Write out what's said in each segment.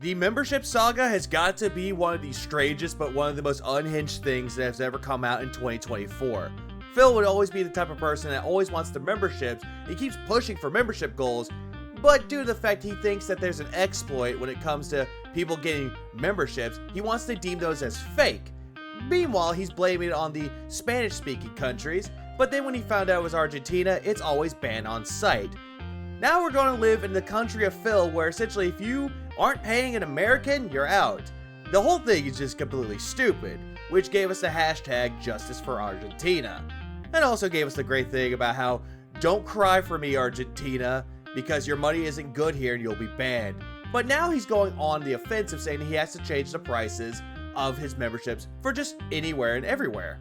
The membership saga has got to be one of the strangest but one of the most unhinged things that has ever come out in 2024. Phil would always be the type of person that always wants the memberships. He keeps pushing for membership goals, but due to the fact he thinks that there's an exploit when it comes to people getting memberships, he wants to deem those as fake. Meanwhile, he's blaming it on the Spanish-speaking countries, but then when he found out it was Argentina, it's always banned on site. Now we're going to live in the country of Phil, where essentially if you aren't paying an American, you're out. The whole thing is just completely stupid, which gave us the hashtag Justice for Argentina. And also gave us the great thing about how, don't cry for me, Argentina, because your money isn't good here and you'll be banned. But now he's going on the offensive, saying he has to change the prices of his memberships for just anywhere and everywhere.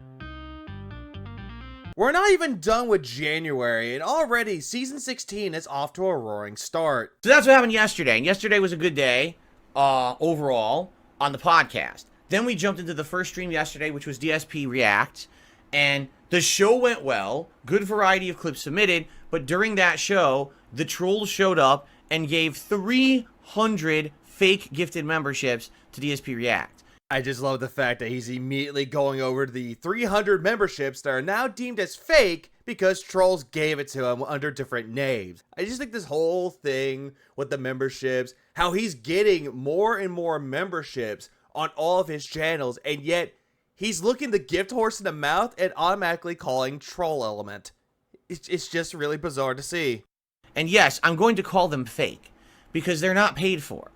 We're not even done with January, and already season 16 is off to a roaring start. So that's what happened yesterday, and yesterday was a good day overall on the podcast. Then we jumped into the first stream yesterday, which was DSPReacts, and the show went well, good variety of clips submitted, but during that show, the trolls showed up and gave 300 fake gifted memberships to DSPReacts. I just love the fact that he's immediately going over the 300 memberships that are now deemed as fake because trolls gave it to him under different names. I just think this whole thing with the memberships, how he's getting more and more memberships on all of his channels, and yet he's looking the gift horse in the mouth and automatically calling troll element. It's just really bizarre to see. And yes, I'm going to call them fake because they're not paid for.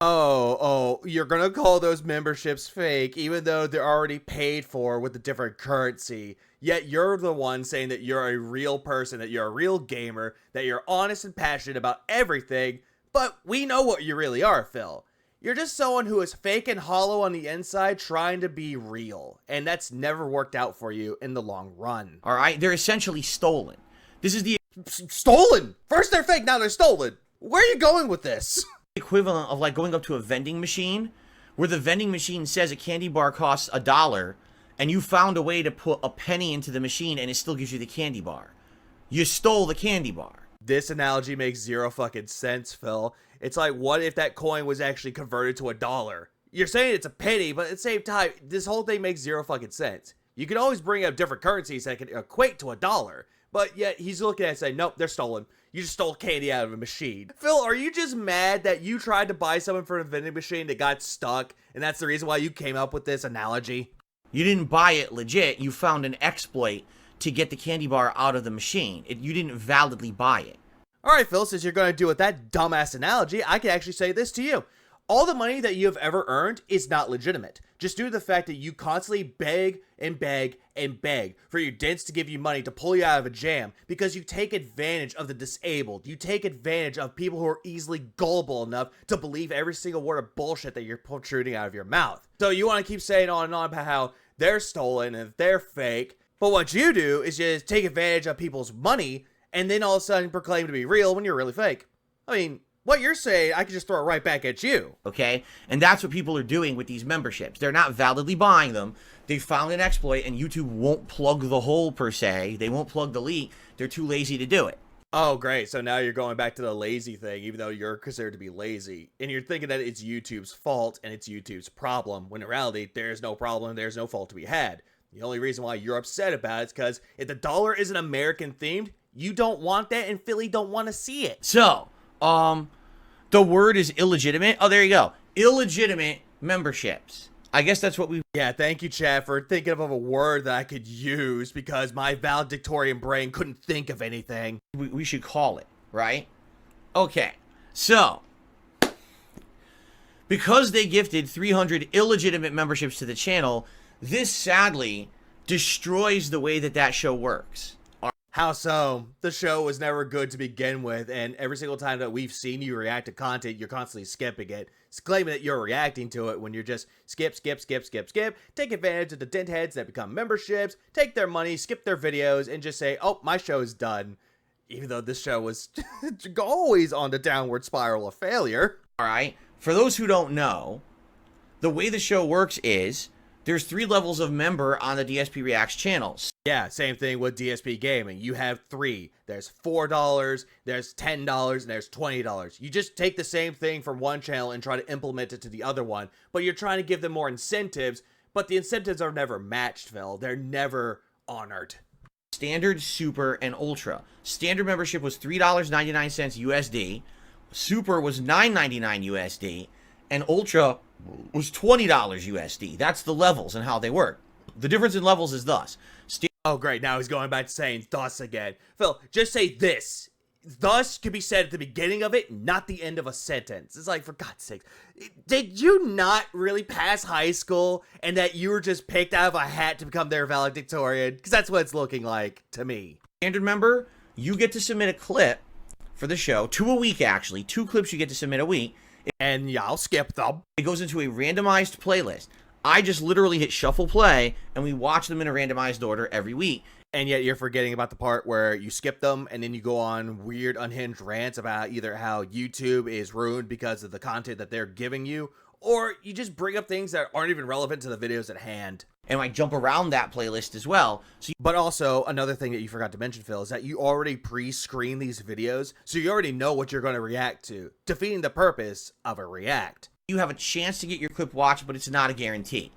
Oh, you're gonna call those memberships fake even though they're already paid for with a different currency. Yet you're the one saying that you're a real person, that you're a real gamer, that you're honest and passionate about everything, but we know what you really are, Phil. You're just someone who is fake and hollow on the inside trying to be real, and that's never worked out for you in the long run. Alright, they're essentially stolen. This is the stolen! First they're fake, now they're stolen! Where are you going with this? Equivalent of like going up to a vending machine where the vending machine says a candy bar costs $1 and you found a way to put a penny into the machine and it still gives you the candy bar. You stole the candy bar. This analogy makes zero fucking sense, Phil. It's like, what if that coin was actually converted to $1? You're saying it's a penny, but at the same time, this whole thing makes zero fucking sense. You can always bring up different currencies that can equate to $1, but yet he's looking at it and saying, nope, they're stolen. You just stole candy out of a machine. Phil, are you just mad that you tried to buy something from a vending machine that got stuck, and that's the reason why you came up with this analogy? You didn't buy it legit. You found an exploit to get the candy bar out of the machine. You didn't validly buy it. Alright, Phil, since you're going to do with that dumbass analogy, I can actually say this to you. All the money that you have ever earned is not legitimate. Just due to the fact that you constantly beg and beg and beg for your dents to give you money to pull you out of a jam because you take advantage of the disabled. You take advantage of people who are easily gullible enough to believe every single word of bullshit that you're protruding out of your mouth. So you want to keep saying on and on about how they're stolen and they're fake, but what you do is just take advantage of people's money and then all of a sudden proclaim to be real when you're really fake. I mean, what you're saying, I can just throw it right back at you. Okay? And that's what people are doing with these memberships. They're not validly buying them. They found an exploit, and YouTube won't plug the hole, per se. They won't plug the leak. They're too lazy to do it. Oh, great. So now you're going back to the lazy thing, even though you're considered to be lazy. And you're thinking that it's YouTube's fault and it's YouTube's problem, when in reality, there's no problem, there's no fault to be had. The only reason why you're upset about it is because if the dollar isn't American-themed, you don't want that, and Philly don't want to see it. So, the word is illegitimate. Oh, there you go. Illegitimate memberships. I guess that's what we... Yeah, thank you, Chad, for thinking of a word that I could use because my valedictorian brain couldn't think of anything. We should call it, right? Okay, so because they gifted 300 illegitimate memberships to the channel, this sadly destroys the way that show works. How so? The show was never good to begin with, and every single time that we've seen you react to content, you're constantly skipping it. It's claiming that you're reacting to it when you're just skip, take advantage of the dent heads that become memberships, take their money, skip their videos, and just say, oh, my show is done. Even though this show was always on the downward spiral of failure. Alright, for those who don't know, the way the show works is there's 3 levels of member on the DSPReacts channels. Yeah, same thing with DSP gaming. You have 3. There's $4, there's $10, and there's $20. You just take the same thing from one channel and try to implement it to the other one, but you're trying to give them more incentives, but the incentives are never matched, Phil. They're never honored. Standard, Super, and Ultra. Standard membership was $3.99 USD. Super was $9.99 USD. And Ultra was $20 USD. That's the levels and how they work. The difference in levels is thus. Oh, great. Now he's going back to saying thus again. Phil, just say this. Thus could be said at the beginning of it, not the end of a sentence. It's like, for God's sake, did you not really pass high school and that you were just picked out of a hat to become their valedictorian? Because that's what it's looking like to me. Standard member, you get to submit a clip for the show. 2 a week, actually. 2 clips you get to submit a week. And y'all skip them. It goes into a randomized playlist. I just literally hit shuffle play, and we watch them in a randomized order every week. And yet you're forgetting about the part where you skip them and then you go on weird unhinged rants about either how YouTube is ruined because of the content that they're giving you, or you just bring up things that aren't even relevant to the videos at hand. And I jump around that playlist as well. But also, another thing that you forgot to mention, Phil, is that you already pre-screen these videos, so you already know what you're going to react to, defeating the purpose of a react. You have a chance to get your clip watched, but it's not a guarantee.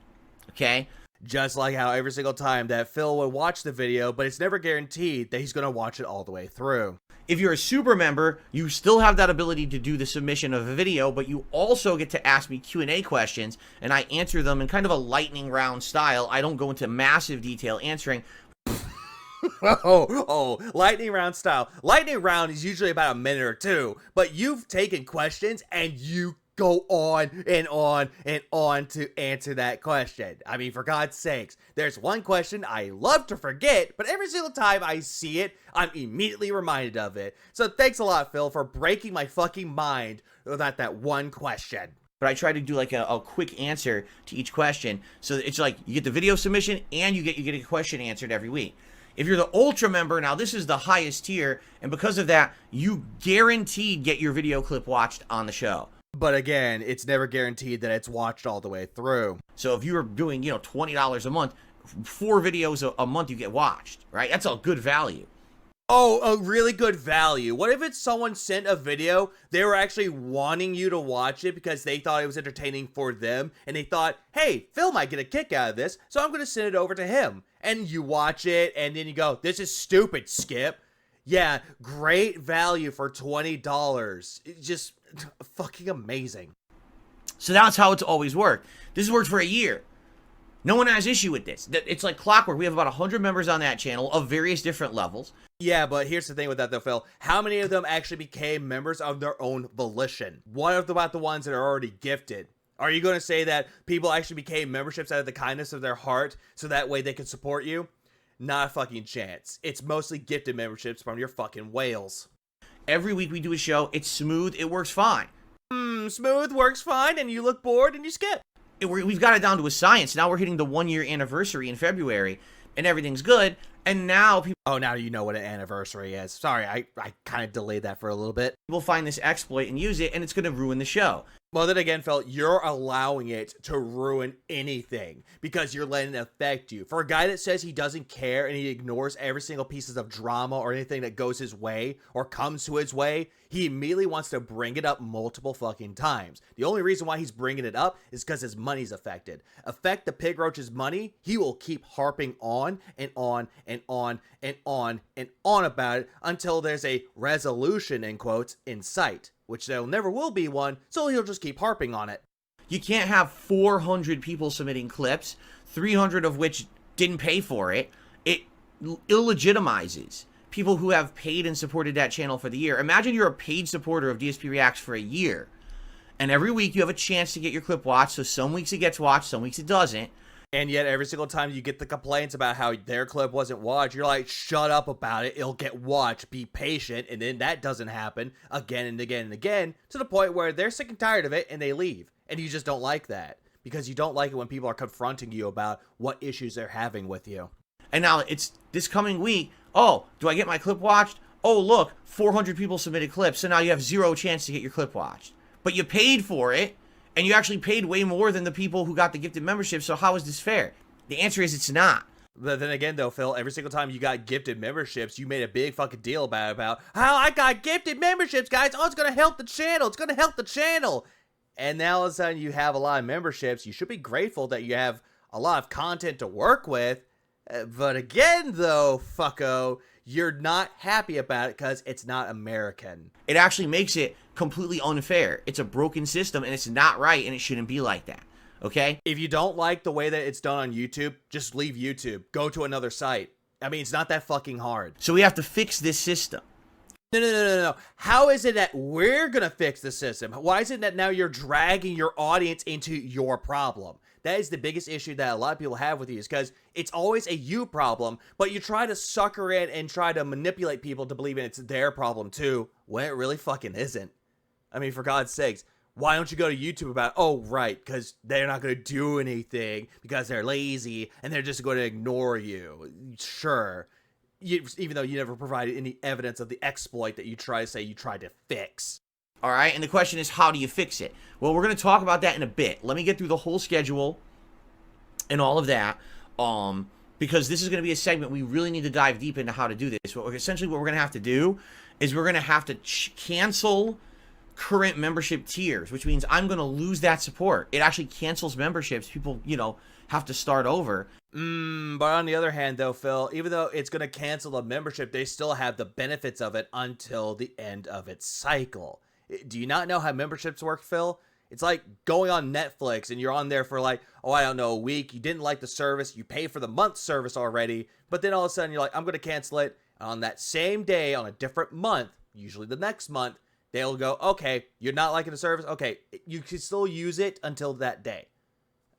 Okay? Just like how every single time that Phil would watch the video, but it's never guaranteed that he's going to watch it all the way through. If you're a super member, you still have that ability to do the submission of a video, but you also get to ask me Q&A questions, and I answer them in kind of a lightning round style. I don't go into massive detail answering. Lightning round style. Lightning round is usually about a minute or two, but you've taken questions and you go on and on and on to answer that question. I mean, for God's sakes, there's one question I love to forget, but every single time I see it, I'm immediately reminded of it. So thanks a lot, Phil, for breaking my fucking mind without that one question. But I try to do like a quick answer to each question. So it's like you get the video submission and you get a question answered every week. If you're the Ultra member, now this is the highest tier, and because of that, you guaranteed get your video clip watched on the show. But again, it's never guaranteed that it's watched all the way through. So if you were doing, $20 a month, 4 videos a month you get watched, right? That's a good value. Oh, a really good value. What if it's someone sent a video, they were actually wanting you to watch it because they thought it was entertaining for them, and they thought, hey, Phil might get a kick out of this, so I'm going to send it over to him. And you watch it, and then you go, this is stupid, Skip. Yeah, great value for $20. It's just fucking amazing. So that's how it's always worked. This has worked for a year. No one has issue with this. It's like clockwork. We have about 100 members on that channel of various different levels. Yeah, but here's the thing with that though, Phil. How many of them actually became members of their own volition? What about the ones that are already gifted? Are you going to say that people actually became memberships out of the kindness of their heart so that way they can support you? Not a fucking chance. It's mostly gifted memberships from your fucking whales. Every week we do a show. It's smooth. It works fine. Smooth works fine, and you look bored and you skip. We've got it down to a science. Now we're hitting the 1-year anniversary in February, and everything's good. And now people... Oh, now you know what an anniversary is. Sorry, I kind of delayed that for a little bit. People find this exploit and use it, and it's going to ruin the show. Well, then again, Phil, you're allowing it to ruin anything because you're letting it affect you. For a guy that says he doesn't care and he ignores every single pieces of drama or anything that goes his way or comes to his way, he immediately wants to bring it up multiple fucking times. The only reason why he's bringing it up is because his money's affected. Affect the pig roach's money, he will keep harping on and on and on and on and on about it until there's a resolution, in quotes, in sight. Which there never will be one, so he'll just keep harping on it. You can't have 400 people submitting clips, 300 of which didn't pay for it. It illegitimizes people who have paid and supported that channel for the year. Imagine you're a paid supporter of DSPReacts for a year, and every week you have a chance to get your clip watched, so some weeks it gets watched, some weeks it doesn't. And yet every single time you get the complaints about how their clip wasn't watched, you're like, shut up about it, it'll get watched, be patient, and then that doesn't happen again and again and again, to the point where they're sick and tired of it and they leave. And you just don't like that, because you don't like it when people are confronting you about what issues they're having with you. And now it's this coming week, oh, do I get my clip watched? Oh, look, 400 people submitted clips, so now you have 0 chance to get your clip watched. But you paid for it. And you actually paid way more than the people who got the gifted membership, so how is this fair? The answer is it's not. But then again, though, Phil, every single time you got gifted memberships, you made a big fucking deal about how I got gifted memberships, guys. Oh, it's going to help the channel. It's going to help the channel. And now all of a sudden you have a lot of memberships. You should be grateful that you have a lot of content to work with. But again, though, fucko, you're not happy about it because it's not American. It actually makes it completely unfair. It's a broken system, and it's not right, and it shouldn't be like that. Okay? If you don't like the way that it's done on YouTube, just leave YouTube. Go to another site. I mean, it's not that fucking hard. So we have to fix this system. No. How is it that we're going to fix the system? Why is it that now you're dragging your audience into your problem? That is the biggest issue that a lot of people have with you, is because it's always a you problem, but you try to sucker in and try to manipulate people to believe it's their problem too, when it really fucking isn't. I mean, for God's sakes, why don't you go to YouTube about, oh, right, because they're not going to do anything because they're lazy and they're just going to ignore you. Sure. Even though you never provided any evidence of the exploit that you try to say you tried to fix. All right, and the question is, how do you fix it? Well, we're going to talk about that in a bit. Let me get through the whole schedule and all of that, because this is going to be a segment we really need to dive deep into how to do this. Essentially, what we're going to have to do is we're going to have to cancel current membership tiers, which means I'm going to lose that support. It actually cancels memberships. People, have to start over. But on the other hand, though, Phil, even though it's going to cancel the membership, they still have the benefits of it until the end of its cycle. Do you not know how memberships work, Phil? It's like going on Netflix and you're on there for like, a week. You didn't like the service. You pay for the month's service already. But then all of a sudden you're like, I'm going to cancel it. On that same day, on a different month, usually the next month, they'll go, okay, you're not liking the service? Okay, you can still use it until that day.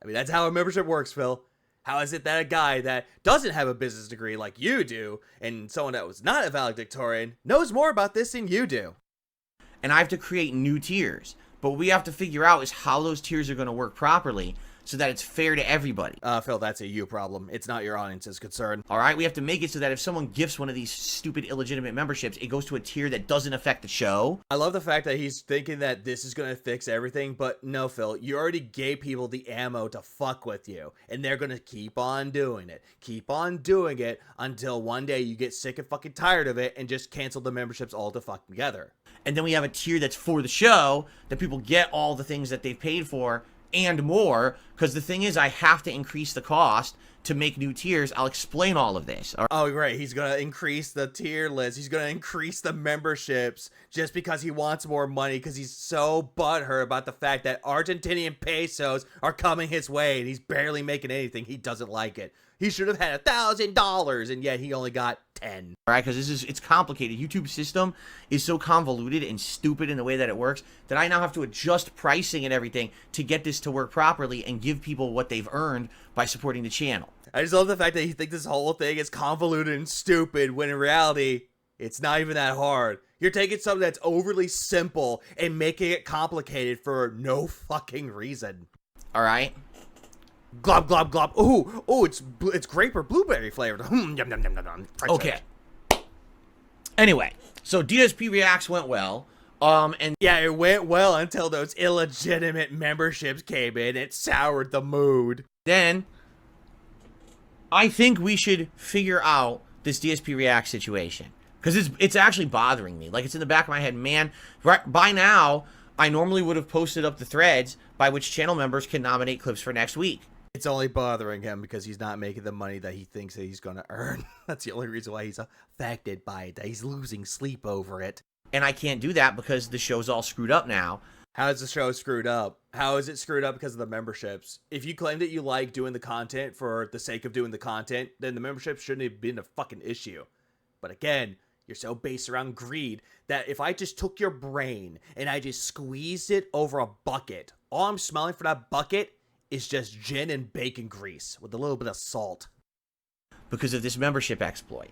I mean, that's how a membership works, Phil. How is it that a guy that doesn't have a business degree like you do, and someone that was not a valedictorian, knows more about this than you do? And I have to create new tiers. But what we have to figure out is how those tiers are going to work properly so that it's fair to everybody. Phil, that's a you problem. It's not your audience's concern. All right, we have to make it so that if someone gifts one of these stupid illegitimate memberships, it goes to a tier that doesn't affect the show. I love the fact that he's thinking that this is going to fix everything, but no, Phil, you already gave people the ammo to fuck with you, and they're going to keep on doing it. Keep on doing it until one day you get sick and fucking tired of it and just cancel the memberships all together. And then we have a tier that's for the show, that people get all the things that they've paid for and more, because the thing is, I have to increase the cost to make new tiers. I'll explain all of this. Oh, right. He's going to increase the tier list. He's going to increase the memberships just because he wants more money, because he's so butthurt about the fact that Argentinian pesos are coming his way and he's barely making anything. He doesn't like it. He should have had $1,000, and yet he only got 10. All right, because it's complicated. YouTube's system is so convoluted and stupid in the way that it works that I now have to adjust pricing and everything to get this to work properly and give people what they've earned by supporting the channel. I just love the fact that you think this whole thing is convoluted and stupid, when in reality, it's not even that hard. You're taking something that's overly simple and making it complicated for no fucking reason. All right? Glob, glob, glob. Ooh, it's grape or blueberry flavored. Yum, yum, yum, yum, yum. Okay. Anyway, so DSPReacts went well. And yeah, it went well until those illegitimate memberships came in. It soured the mood. Then, I think we should figure out this DSPReacts situation, because it's actually bothering me. Like, it's in the back of my head, man. Right by now, I normally would have posted up the threads by which channel members can nominate clips for next week. It's only bothering him because he's not making the money that he thinks that he's going to earn. That's the only reason why he's affected by it, that he's losing sleep over it. And I can't do that because the show's all screwed up now. How is the show screwed up? How is it screwed up because of the memberships? If you claim that you like doing the content for the sake of doing the content, then the membership shouldn't have been a fucking issue. But again, you're so based around greed that if I just took your brain and I just squeezed it over a bucket, all I'm smelling for that bucket is just gin and bacon grease with a little bit of salt. Because of this membership exploit.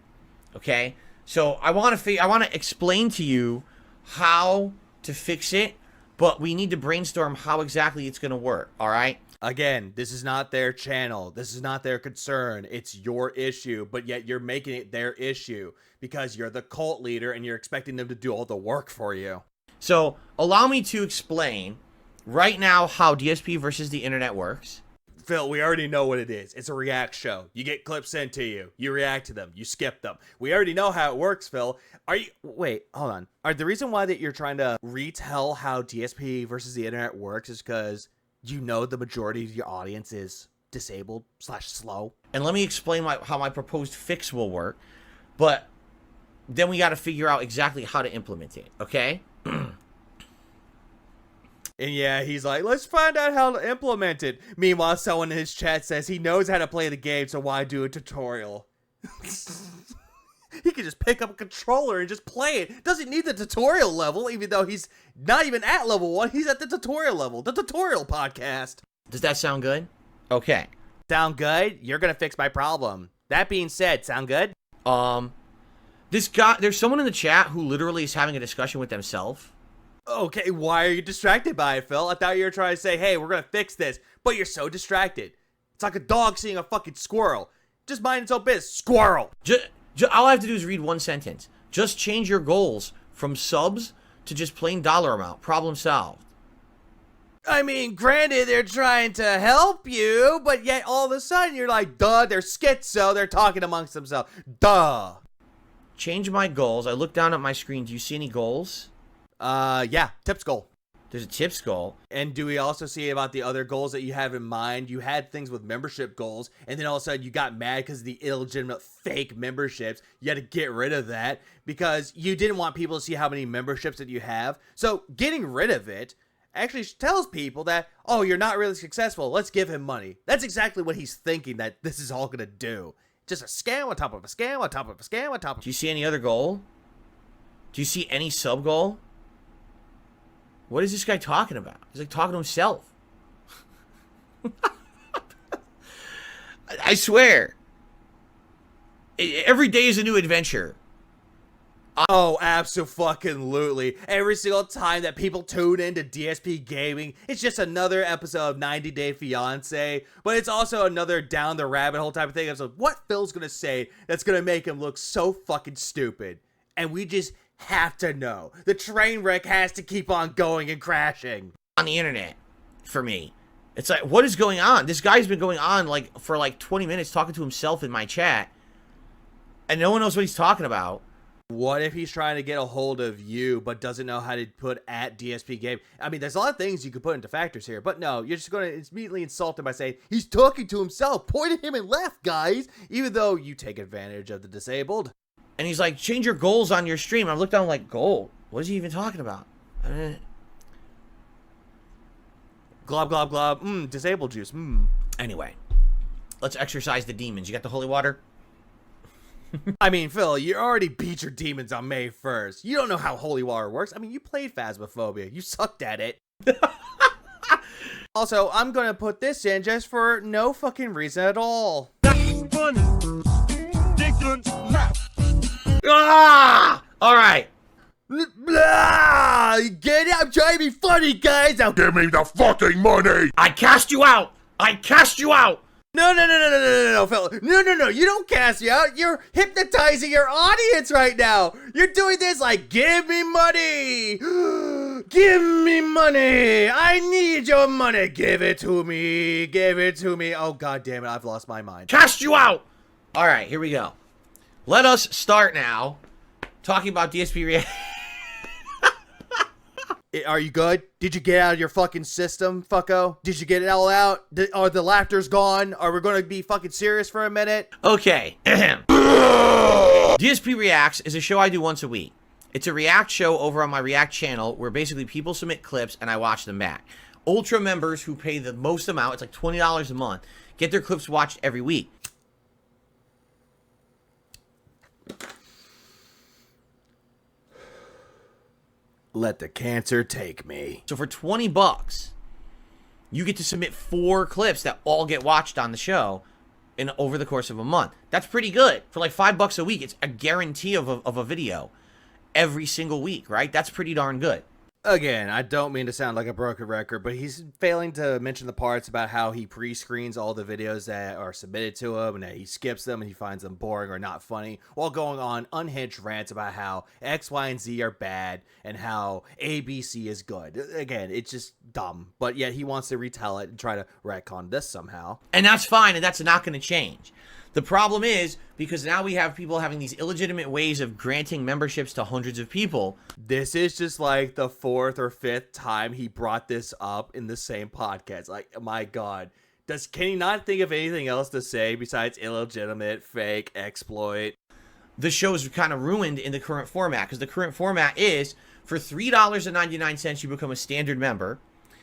Okay? So I want to explain to you how to fix it, but we need to brainstorm how exactly it's going to work, all right? Again, this is not their channel. This is not their concern. It's your issue, but yet you're making it their issue because you're the cult leader and you're expecting them to do all the work for you. So allow me to explain right now how DSP versus the internet works. Phil, we already know what it is. It's a react show. You get clips sent to you. You react to them. You skip them. We already know how it works, Phil. Wait, hold on. The reason why that you're trying to retell how DSP versus the internet works is because you know the majority of your audience is disabled / slow. And let me explain how my proposed fix will work. But then we got to figure out exactly how to implement it, okay? And yeah, he's like, let's find out how to implement it. Meanwhile, someone in his chat says he knows how to play the game, so why do a tutorial? He could just pick up a controller and just play it. Doesn't need the tutorial level, even though he's not even at level 1. He's at the tutorial level. The tutorial podcast. Does that sound good? Okay. Sound good? You're gonna fix my problem. That being said, sound good? There's someone in the chat who literally is having a discussion with themselves. Okay, why are you distracted by it, Phil? I thought you were trying to say, hey, we're gonna fix this, but you're so distracted. It's like a dog seeing a fucking squirrel. Just mind its own business. Squirrel! All I have to do is read one sentence. Just change your goals from subs to just plain dollar amount. Problem solved. I mean, granted, they're trying to help you, but yet all of a sudden you're like, duh, they're schizo, they're talking amongst themselves. Duh. Change my goals. I look down at my screen. Do you see any goals? Yeah, tips goal. There's a tips goal. And do we also see about the other goals that you have in mind? You had things with membership goals, and then all of a sudden you got mad because of the illegitimate fake memberships. You had to get rid of that because you didn't want people to see how many memberships that you have. So getting rid of it actually tells people that, oh, you're not really successful. Let's give him money. That's exactly what he's thinking that this is all going to do. Just a scam on top of a scam on top of a scam on top of... Do you see any other goal? Do you see any sub goal? What is this guy talking about? He's like talking to himself. I swear. Every day is a new adventure. Oh, absolutely. Every single time that people tune into DSP Gaming, it's just another episode of 90 Day Fiancé, but it's also another down the rabbit hole type of thing. So what Phil's gonna say that's gonna make him look so fucking stupid? And we just have to know. The train wreck has to keep on going and crashing. On the internet, for me. It's like, what is going on? This guy's been going on for 20 minutes talking to himself in my chat, and no one knows what he's talking about. What if he's trying to get a hold of you, but doesn't know how to put at DSP Game? I mean, there's a lot of things you could put into factors here, but no, you're just going to immediately insult him by saying, he's talking to himself. Point at him and laugh, guys, even though you take advantage of the disabled. And he's like, change your goals on your stream. I looked down like, goal? What is he even talking about? Glob, glob, glob. Disabled juice. Anyway, let's exercise the demons. You got the holy water? I mean, Phil, you already beat your demons on May 1st. You don't know how holy water works. I mean, you played Phasmophobia. You sucked at it. Also, I'm going to put this in just for no fucking reason at all. Ah! All right. Blah! Get it? I'm trying to be funny, guys. Now Give me the fucking money! I cast you out. I cast you out. No, Phil. No. You don't cast me out. You're hypnotizing your audience right now. You're doing this like, give me money. Give me money. I need your money. Give it to me. Give it to me. Oh, God damn it. I've lost my mind. Cast you out. All right, here we go. Let us start now talking about DSP React. Are you good? Did you get out of your fucking system, fucko? Did you get it all out? Are the laughters gone? Are we going to be fucking serious for a minute? Okay. DSP Reacts is a show I do once a week. It's a React show over on my React channel where basically people submit clips and I watch them back. Ultra members who pay the most amount, it's like $20 a month, get their clips watched every week. Let the cancer take me. So for $20, you get to submit 4 clips that all get watched on the show over the course of a month. That's pretty good. For like $5 a week, it's a guarantee of a video every single week, right? That's pretty darn good. Again, I don't mean to sound like a broken record, but he's failing to mention the parts about how he pre-screens all the videos that are submitted to him and that he skips them and he finds them boring or not funny, while going on unhinged rants about how X, Y, and Z are bad and how ABC is good. Again, it's just dumb, but yet he wants to retell it and try to retcon this somehow. And that's fine, and that's not going to change. The problem is, because now we have people having these illegitimate ways of granting memberships to hundreds of people. This is just like the 4th or 5th time he brought this up in the same podcast. Like, my God. Can he not think of anything else to say besides illegitimate, fake, exploit? The show's kind of ruined in the current format, because the current format is, for $3.99, you become a standard member,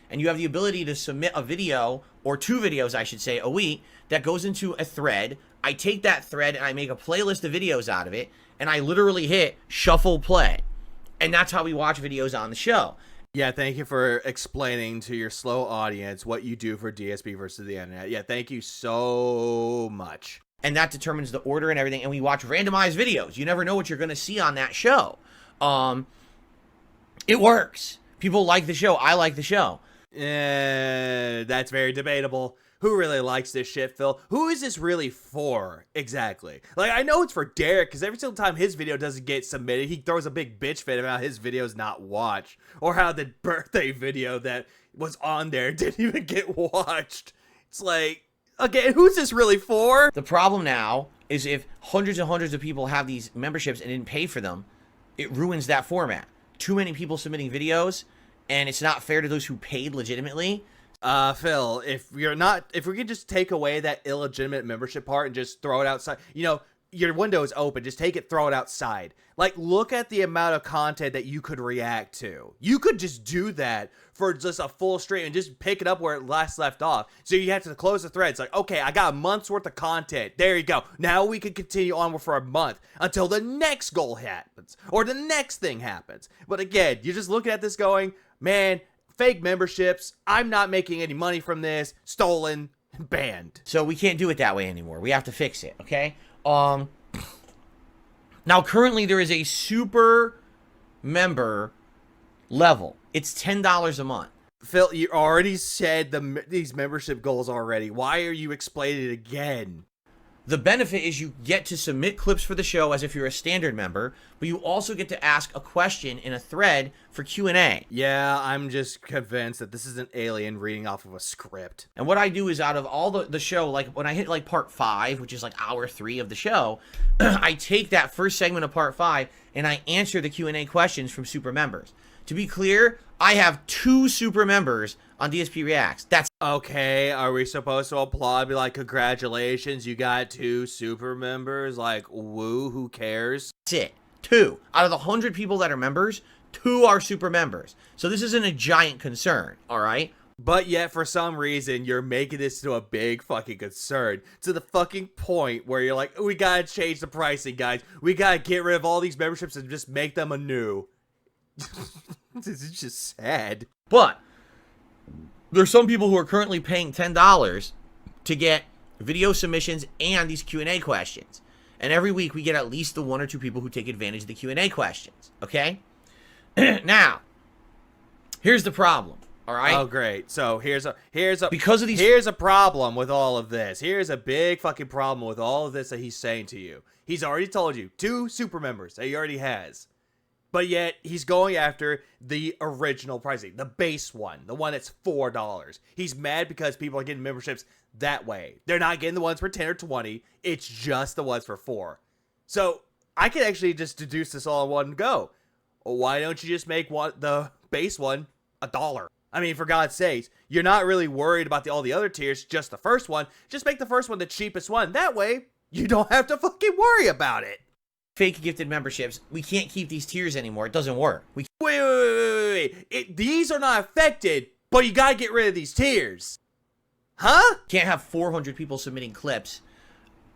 and you have the ability to submit a video, or 2 videos, I should say, a week, that goes into a thread. I take that thread and I make a playlist of videos out of it, and I literally hit shuffle play. And that's how we watch videos on the show. Yeah, thank you for explaining to your slow audience what you do for DSP versus the internet. Yeah, thank you so much. And that determines the order and everything, and we watch randomized videos. You never know what you're going to see on that show. It works. People like the show. I like the show. That's very debatable. Who really likes this shit, Phil? Who is this really for, exactly? Like, I know it's for Derek, because every single time his video doesn't get submitted, he throws a big bitch fit about his video's not watched. Or how the birthday video that was on there didn't even get watched. It's like, again, who's this really for? The problem now is if hundreds and hundreds of people have these memberships and didn't pay for them, it ruins that format. Too many people submitting videos, and it's not fair to those who paid legitimately. Phil, if we could just take away that illegitimate membership part and just throw it outside, you know, your window is open, just take it, throw it outside. Like, look at the amount of content that you could react to. You could just do that for just a full stream and just pick it up where it last left off. So you have to close the thread. It's like, okay, I got a month's worth of content. There you go. Now we can continue on for a month until the next goal happens or the next thing happens. But again, you're just looking at this going, man, fake memberships. I'm not making any money from this. Stolen. Banned. So we can't do it that way anymore. We have to fix it, okay? Now currently there is a super member level. It's $10 a month. Phil, you already said these membership goals already. Why are you explaining it again? The benefit is you get to submit clips for the show as if you're a standard member, but you also get to ask a question in a thread for Q&A. Yeah, I'm just convinced that this is an alien reading off of a script. And what I do is out of all the show, like when I hit like part 5, which is like hour 3 of the show, I take that first segment of part 5 and I answer the Q&A questions from super members. To be clear, I have 2 super members on DSPReacts. That's okay. Are we supposed to applaud? Be like, congratulations, you got 2 super members? Like, woo, who cares? it. 2 out of the 100 people that are members, 2 are super members. So this isn't a giant concern. All right. But yet, for some reason, you're making this to a big fucking concern. To the fucking point where you're like, we gotta change the pricing, guys. We gotta get rid of all these memberships and just make them anew. This is just sad. But there's some people who are currently paying $10 to get video submissions and these Q&A questions. And every week we get at least the 1 or 2 people who take advantage of the Q&A questions. Okay? Now, here's the problem. All right? Oh, great. So here's a problem with all of this. Here's a big fucking problem with all of this that he's saying to you. He's already told you 2 super members that he already has. But yet, he's going after the original pricing, the base one, the one that's $4. He's mad because people are getting memberships that way. They're not getting the ones for 10 or 20. It's just the ones for 4. So, I could actually just deduce this all in one go. Why don't you just make the base one $1? I mean, for God's sakes, you're not really worried about all the other tiers, just the first one. Just make the first one the cheapest one. That way, you don't have to fucking worry about it. Fake gifted memberships. We can't keep these tiers anymore. It doesn't work. Wait. These are not affected, but you gotta get rid of these tiers. Huh? Can't have 400 people submitting clips.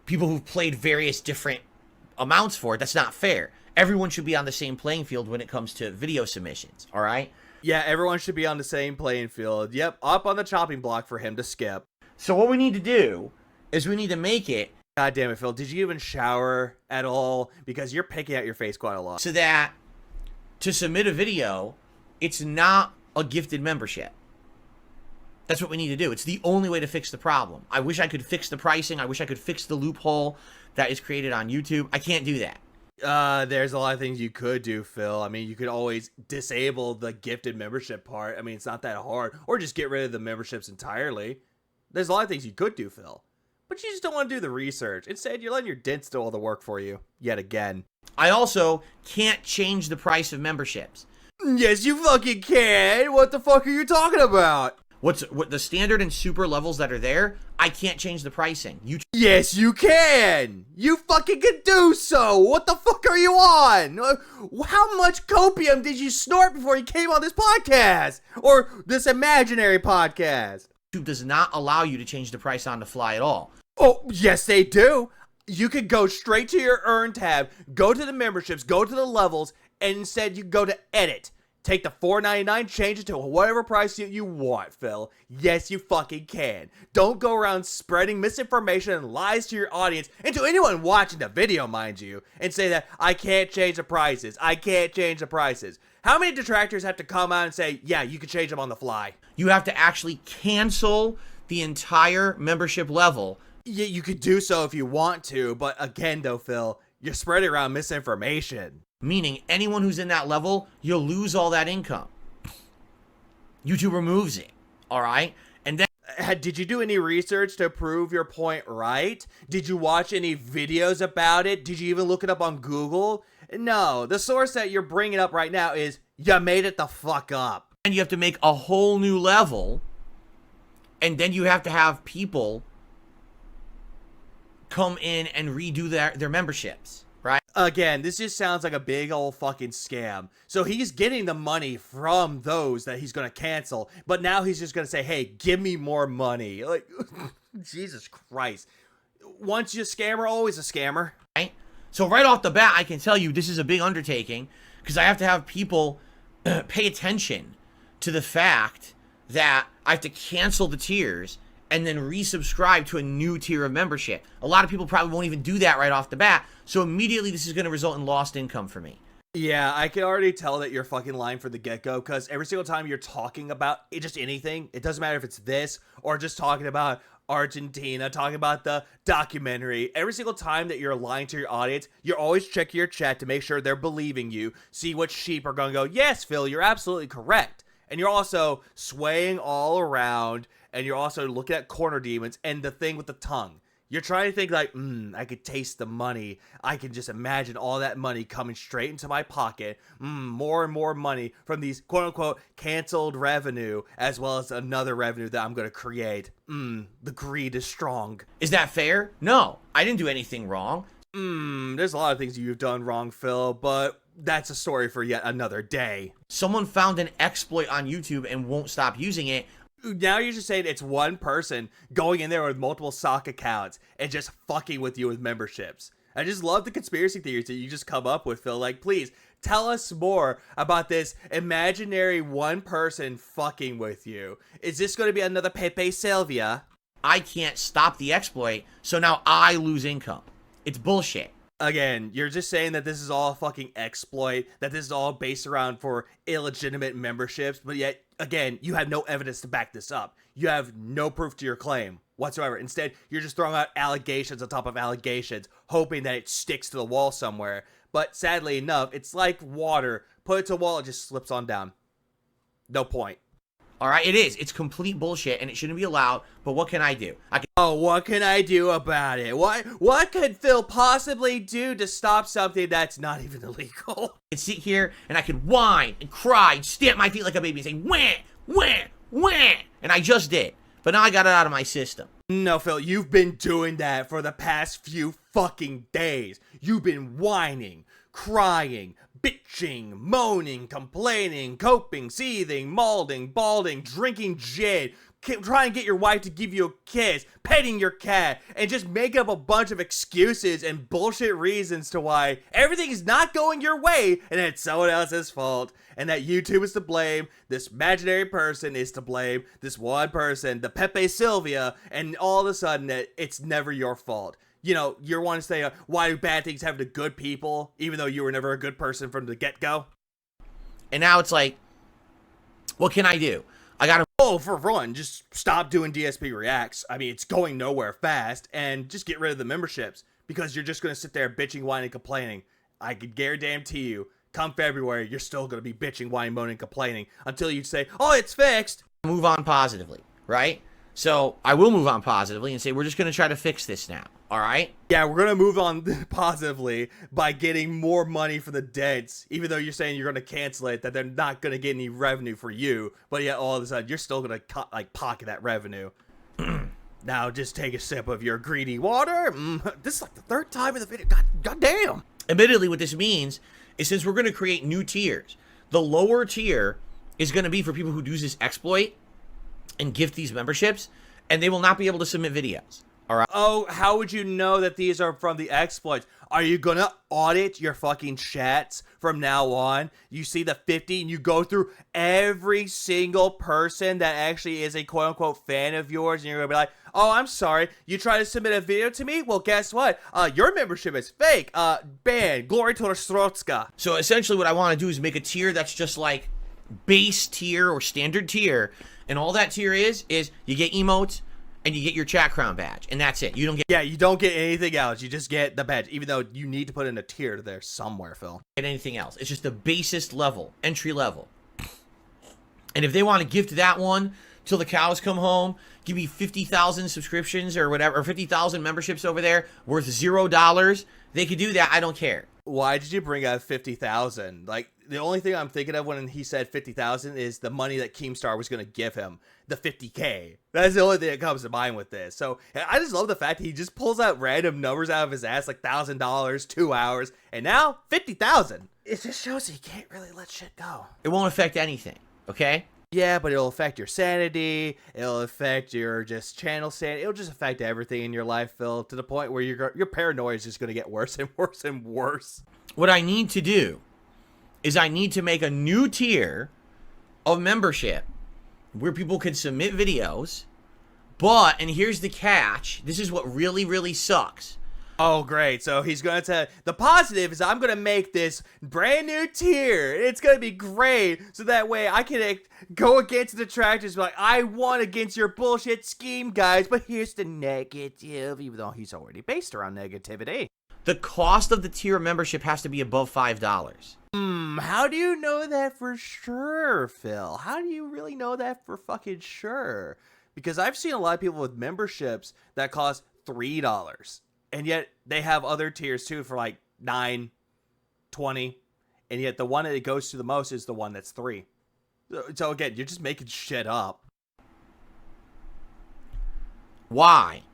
People who've played various different amounts for it. That's not fair. Everyone should be on the same playing field when it comes to video submissions. All right? Yeah, everyone should be on the same playing field. Yep, up on the chopping block for him to skip. So what we need to do is we need to make it God damn it, Phil. Did you even shower at all? Because you're picking out your face quite a lot. so that to submit a video, it's not a gifted membership. That's what we need to do. It's the only way to fix the problem. I wish I could fix the pricing. I wish I could fix the loophole that is created on YouTube. I can't do that. There's a lot of things you could do, Phil. I mean, you could always disable the gifted membership part. I mean, it's not that hard. Or just get rid of the memberships entirely. There's a lot of things you could do, Phil. But you just don't want to do the research. Instead, you're letting your dents do all the work for you, yet again. I also can't change the price of memberships. Yes, you fucking can. What the fuck are you talking about? What the standard and super levels that are there, I can't change the pricing. Yes, you can. You fucking can do so. What the fuck are you on? How much copium did you snort before you came on this podcast? Or this imaginary podcast? YouTube does not allow you to change the price on the fly at all. Oh, yes, they do. You could go straight to your Earn tab, go to the memberships, go to the levels, and instead you go to Edit. Take the $4.99, change it to whatever price you want, Phil. Yes, you fucking can. Don't go around spreading misinformation and lies to your audience, and to anyone watching the video, mind you, and say that I can't change the prices. I can't change the prices. How many detractors have to come out and say, yeah, you can change them on the fly? You have to actually cancel the entire membership level. Yeah, you could do so if you want to, but again, though, Phil, you're spreading around misinformation. Meaning anyone who's in that level, you'll lose all that income. YouTube removes it, all right? And then did you do any research to prove your point right? Did you watch any videos about it? Did you even look it up on Google? No, the source that you're bringing up right now is you made it the fuck up. And you have to make a whole new level, and then you have to have people come in and redo their memberships. Right? Again, this just sounds like a big old fucking scam. So he's getting the money from those that he's going to cancel, but now he's just going to say, hey, give me more money. Like, Jesus Christ. Once you're a scammer, always a scammer. Right? So right off the bat, I can tell you this is a big undertaking because I have to have people pay attention to the fact that I have to cancel the tiers and then resubscribe to a new tier of membership. A lot of people probably won't even do that right off the bat, so immediately this is going to result in lost income for me. Yeah, I can already tell that you're fucking lying for the get-go, because every single time you're talking about just anything, it doesn't matter if it's this, or just talking about Argentina, talking about the documentary, every single time that you're lying to your audience, you're always checking your chat to make sure they're believing you, see what sheep are going to go, yes, Phil, you're absolutely correct. And you're also swaying all around, and you're also looking at corner demons and the thing with the tongue. You're trying to think like, I could taste the money. I can just imagine all that money coming straight into my pocket. More and more money from these quote-unquote canceled revenue, as well as another revenue that I'm going to create. The greed is strong. Is that fair? No, I didn't do anything wrong. There's a lot of things you've done wrong, Phil, but that's a story for yet another day. Someone found an exploit on YouTube and won't stop using it. Now you're just saying it's one person going in there with multiple sock accounts and just fucking with you with memberships. I just love the conspiracy theories that you just come up with, Phil. Like, please, tell us more about this imaginary one person fucking with you. Is this going to be another Pepe Sylvia? I can't stop the exploit, so now I lose income. It's bullshit. Again, you're just saying that this is all a fucking exploit, that this is all based around for illegitimate memberships, but yet, again, you have no evidence to back this up. You have no proof to your claim whatsoever. Instead, you're just throwing out allegations on top of allegations, hoping that it sticks to the wall somewhere. But sadly enough, it's like water. Put it to a wall, it just slips on down. No point. All right, it is. It's complete bullshit, and it shouldn't be allowed, but what can I do? What can I do about it? What could Phil possibly do to stop something that's not even illegal? I could sit here, and I could whine and cry and stamp my feet like a baby and say, wah, wah, wah, and I just did. But now I got it out of my system. No, Phil, you've been doing that for the past few fucking days. You've been whining, crying, bitching, moaning, complaining, coping, seething, mauling, balding, drinking gin, trying to get your wife to give you a kiss, petting your cat, and just make up a bunch of excuses and bullshit reasons to why everything is not going your way and that it's someone else's fault and that YouTube is to blame, this imaginary person is to blame, this one person, the Pepe Sylvia, and all of a sudden it's never your fault. You know, you're wanting to say, why do bad things happen to good people, even though you were never a good person from the get-go? And now it's like, What can I do? I got to... Oh, for one, just stop doing DSP Reacts. I mean, it's going nowhere fast, and just get rid of the memberships, because you're just going to sit there bitching, whining, and complaining. I could guarantee you, come February, you're still going to be bitching, whining, moaning, complaining, until you say, oh, it's fixed. Move on positively, right? So I will move on positively and say we're just going to try to fix this now, all right? Yeah, we're going to move on positively by getting more money for the dents, even though you're saying you're going to cancel it, that they're not going to get any revenue for you, but yet all of a sudden you're still going to pocket that revenue. Now just take a sip of your greedy water. This is like the third time in the video. God damn. Admittedly, what this means is since we're going to create new tiers, the lower tier is going to be for people who do this exploit and gift these memberships, and they will not be able to submit videos. All right. Oh, how would you know that these are from the exploits? Are you gonna audit your fucking chats from now on? You see the 50 and you go through every single person that actually is a quote-unquote fan of yours, and you're gonna be like, oh, I'm sorry, you tried to submit a video to me? Well, guess what? Your membership is fake. Ban. Glory to Strotska. So essentially what I want to do is make a tier that's just like base tier or standard tier, and all that tier is you get emotes and you get your chat crown badge, and that's it. You don't get... Yeah, you don't get anything else. You just get the badge, even though you need to put in a tier there somewhere, Phil. Get anything else. It's just the basest level, entry level. And if they want to gift that one till the cows come home, give me 50,000 subscriptions or whatever, or 50,000 memberships over there worth $0, they could do that. I don't care. Why did you bring up 50,000? Like, the only thing I'm thinking of when he said 50,000 is the money that Keemstar was going to give him, the 50K. That's the only thing that comes to mind with this. So I just love the fact that he just pulls out random numbers out of his ass, like $1,000, 2 hours, and now 50,000. It just shows he can't really let shit go. It won't affect anything, okay? Yeah, but it'll affect your sanity. It'll affect your just channel sanity. It'll just affect everything in your life, Phil, to the point where your paranoia is just going to get worse and worse and worse. What I need to do is I need to make a new tier of membership where people can submit videos, but, and here's the catch, this is what really, really sucks. Oh, great. So he's going to... The positive is I'm going to make this brand new tier. It's going to be great. So that way I can go against the detractors. Like, I won against your bullshit scheme, guys. But here's the negative, even though he's already based around negativity. The cost of the tier membership has to be above $5. How do you know that for sure, Phil? How do you really know that for fucking sure? Because I've seen a lot of people with memberships that cost $3. And yet they have other tiers too for like $9, $20, and yet the one that it goes to the most is the one that's $3. So again, you're just making shit up. Why?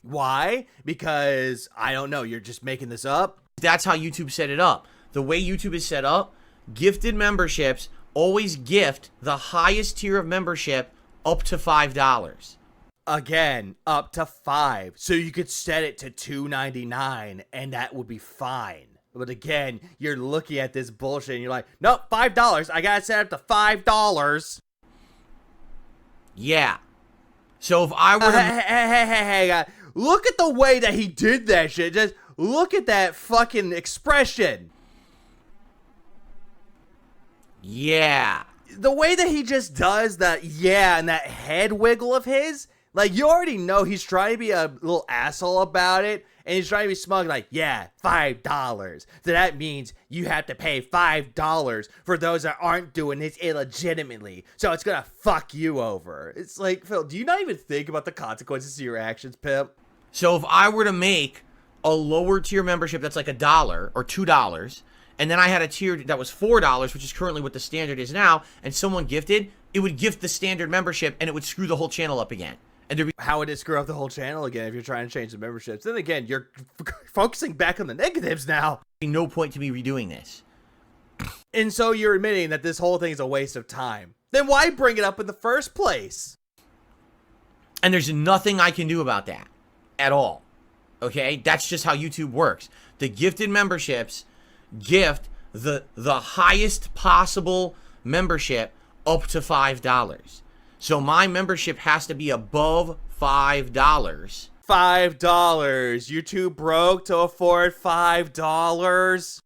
Why? Because I don't know. You're just making this up. That's how YouTube set it up. The way YouTube is set up, gifted memberships always gift the highest tier of membership up to $5. Again, up to $5. So you could set it to $2.99 and that would be fine. But again, you're looking at this bullshit and you're like, nope, $5. I gotta set it up to $5. Yeah. So if I were to... Hey, look at the way that he did that shit. Just look at that fucking expression. Yeah. The way that he just does that, yeah, and that head wiggle of his... Like, you already know he's trying to be a little asshole about it, and he's trying to be smug, like, yeah, $5. So that means you have to pay $5 for those that aren't doing this illegitimately. So it's gonna fuck you over. It's like, Phil, do you not even think about the consequences of your actions, pimp? So if I were to make a lower tier membership that's like $1 or $2, and then I had a tier that was $4, which is currently what the standard is now, and someone gifted, it would gift the standard membership, and it would screw the whole channel up again. And how would it screw up the whole channel again if you're trying to change the memberships? Then again, you're focusing back on the negatives now. No point to me redoing this. And so you're admitting that this whole thing is a waste of time. Then why bring it up in the first place? And there's nothing I can do about that at all. Okay? That's just how YouTube works. The gifted memberships gift the highest possible membership up to $5. So my membership has to be above $5. $5. You're too broke to afford $5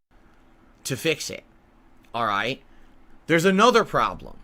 to fix it. All right. There's another problem.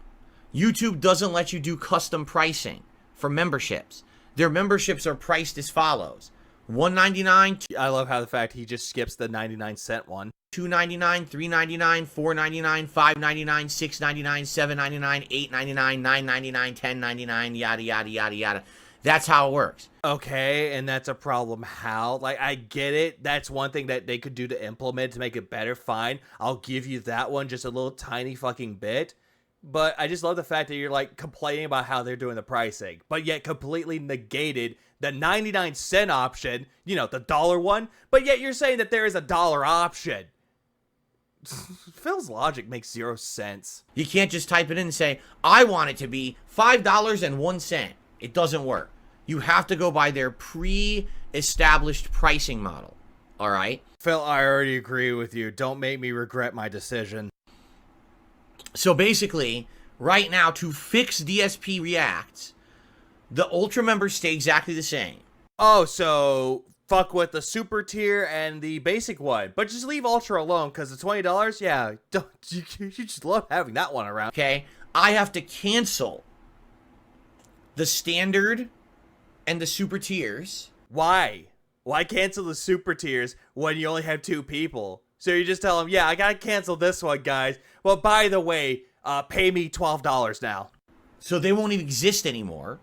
YouTube doesn't let you do custom pricing for memberships. Their memberships are priced as follows. $1.99, I love how the fact he just skips the 99-cent one. $2.99, $3.99, $4.99, $5.99, $6.99, $7.99, $8.99, $9.99, $10.99, yada, yada, yada, yada. That's how it works. Okay, and that's a problem. How? Like, I get it. That's one thing that they could do to implement to make it better. Fine. I'll give you that one, just a little tiny fucking bit. But I just love the fact that you're, like, complaining about how they're doing the pricing, but yet completely negated the 99-cent option, you know, the dollar one, but yet you're saying that there is a dollar option. Phil's logic makes 0 sense. You can't just type it in and say, I want it to be $5.01. It doesn't work. You have to go by their pre-established pricing model. All right? Phil, I already agree with you. Don't make me regret my decision. So basically, right now, to fix DSPReacts, the Ultra members stay exactly the same. Oh, so fuck with the super tier and the basic one, but just leave Ultra alone, because the $20, yeah, don't, you just love having that one around. Okay? I have to cancel the standard and the super tiers. Why? Why cancel the super tiers when you only have 2 people? So you just tell them, yeah, I gotta cancel this one, guys. Well, by the way, pay me $12 now. So they won't even exist anymore.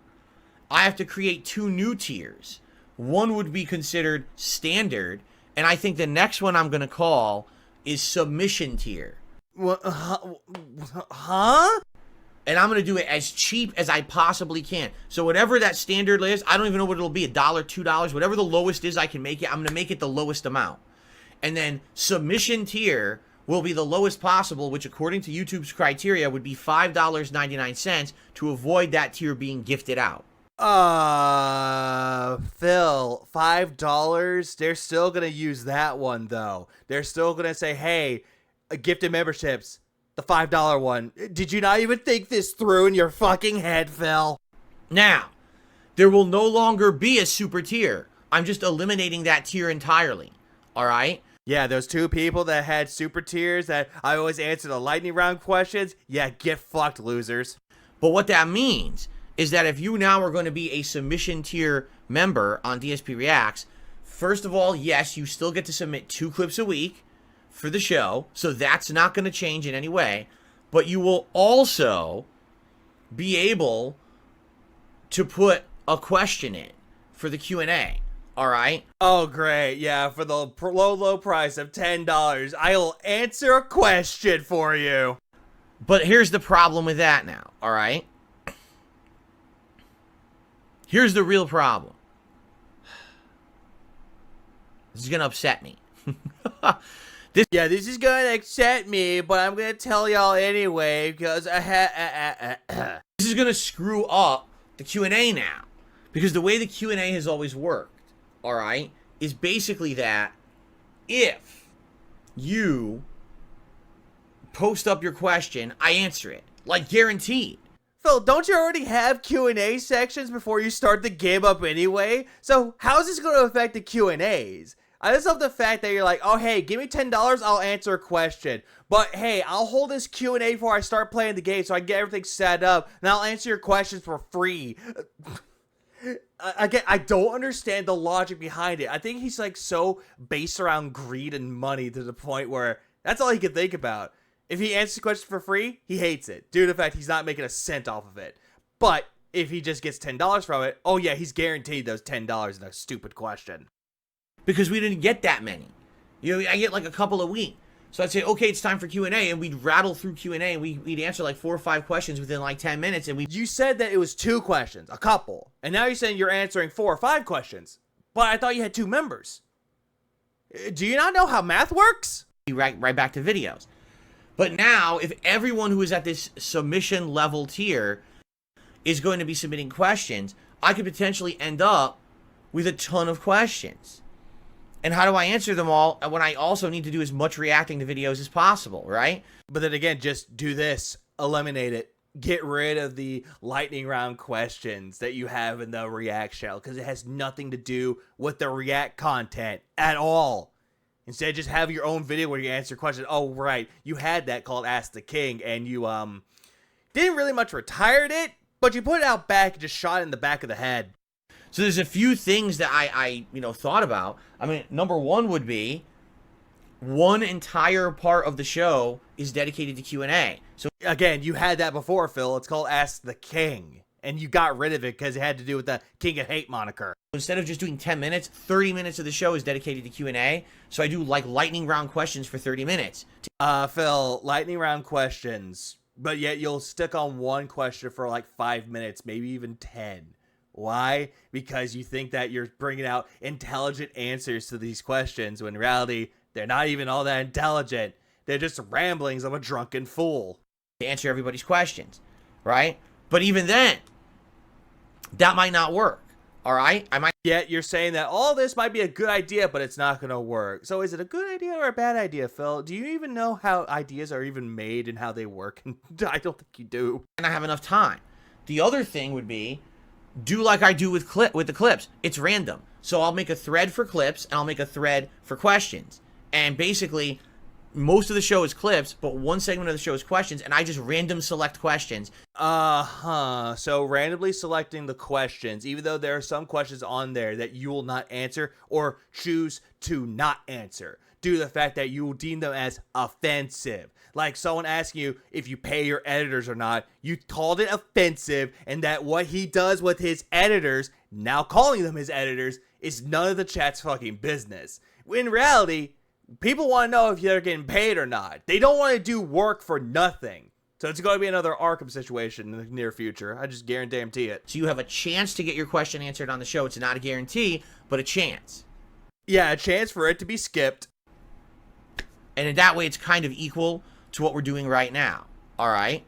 I have to create 2 new tiers. One would be considered standard, and I think the next one I'm going to call is submission tier. What? Huh? And I'm going to do it as cheap as I possibly can. So whatever that standard is, I don't even know what it'll be, $1, $2, whatever the lowest is I can make it, I'm going to make it the lowest amount. And then submission tier will be the lowest possible, which according to YouTube's criteria would be $5.99 to avoid that tier being gifted out. Phil, $5? They're still gonna use that one, though. They're still gonna say, hey, gifted memberships, the $5 one. Did you not even think this through in your fucking head, Phil? Now, there will no longer be a super tier. I'm just eliminating that tier entirely. All right? Yeah, those 2 people that had super tiers that I always answer the lightning round questions, yeah, get fucked, losers. But what that means is that if you now are going to be a submission tier member on DSPReacts, first of all, yes, you still get to submit 2 clips a week for the show, so that's not going to change in any way, but you will also be able to put a question in for the Q&A, all right? Oh, great. Yeah, for the low price of $10, I'll answer a question for you. But here's the problem with that now, all right? Here's the real problem. This is going to upset me. This is going to upset me, but I'm going to tell y'all anyway, because this is going to screw up the Q&A now. Because the way the Q&A has always worked, all right, is basically that if you post up your question, I answer it. Like, guaranteed. Phil, don't you already have Q&A sections before you start the game up anyway? So how's this going to affect the Q&As? I just love the fact that you're like, oh, hey, give me $10, I'll answer a question. But, hey, I'll hold this Q&A before I start playing the game so I get everything set up, and I'll answer your questions for free. I don't understand the logic behind it. I think he's, like, so based around greed and money to the point where that's all he can think about. If he answers the question for free, he hates it, due to the fact he's not making a cent off of it. But if he just gets $10 from it, oh, yeah, he's guaranteed those $10 in a stupid question. Because we didn't get that many. You know, I get like a couple a week. So I'd say, okay, it's time for Q&A, and we'd rattle through Q&A, and we'd answer like 4 or 5 questions within like 10 minutes, and You said that it was 2 questions, a couple, and now you're saying you're answering 4 or 5 questions. But I thought you had 2 members. Do you not know how math works? right back to videos. But now, if everyone who is at this submission level tier is going to be submitting questions, I could potentially end up with a ton of questions. And how do I answer them all when I also need to do as much reacting to videos as possible, right? But then again, just do this. Eliminate it. Get rid of the lightning round questions that you have in the React shell, because it has nothing to do with the React content at all. Instead, just have your own video where you answer questions. Oh, right. You had that called Ask the King, and you Didn't really much retired it, but you put it out back and just shot it in the back of the head. So there's a few things that I thought about. I mean, number one would be one entire part of the show is dedicated to Q&A. So again, you had that before, Phil. It's called Ask the King. And you got rid of it because it had to do with the King of Hate moniker. instead of just doing 10 minutes, 30 minutes of the show is dedicated to Q&A. So I do like lightning round questions for 30 minutes. Phil, lightning round questions, but yet you'll stick on one question for like 5 minutes, maybe even 10. Why? Because you think that you're bringing out intelligent answers to these questions when in reality, they're not even all that intelligent. They're just ramblings of a drunken fool. To answer everybody's questions, right? But even then, that might not work, all right? Yet you're saying that all this might be a good idea, but it's not going to work. So is it a good idea or a bad idea, Phil? Do you even know how ideas are even made and how they work? I don't think you do. And I have enough time. The other thing would be, do like I do with the clips. It's random. So I'll make a thread for clips, and I'll make a thread for questions. And basically, most of the show is clips, but one segment of the show is questions, and I just random select questions. So randomly selecting the questions, even though there are some questions on there that you will not answer or choose to not answer due to the fact that you will deem them as offensive. Like someone asking you if you pay your editors or not, you called it offensive, and that what he does with his editors, now calling them his editors, is none of the chat's fucking business. In reality, people want to know if they're getting paid or not. They don't want to do work for nothing. So it's going to be another Arkham situation in the near future. I just guarantee it. So you have a chance to get your question answered on the show. It's not a guarantee, but a chance. Yeah, a chance for it to be skipped. And in that way, it's kind of equal to what we're doing right now. All right?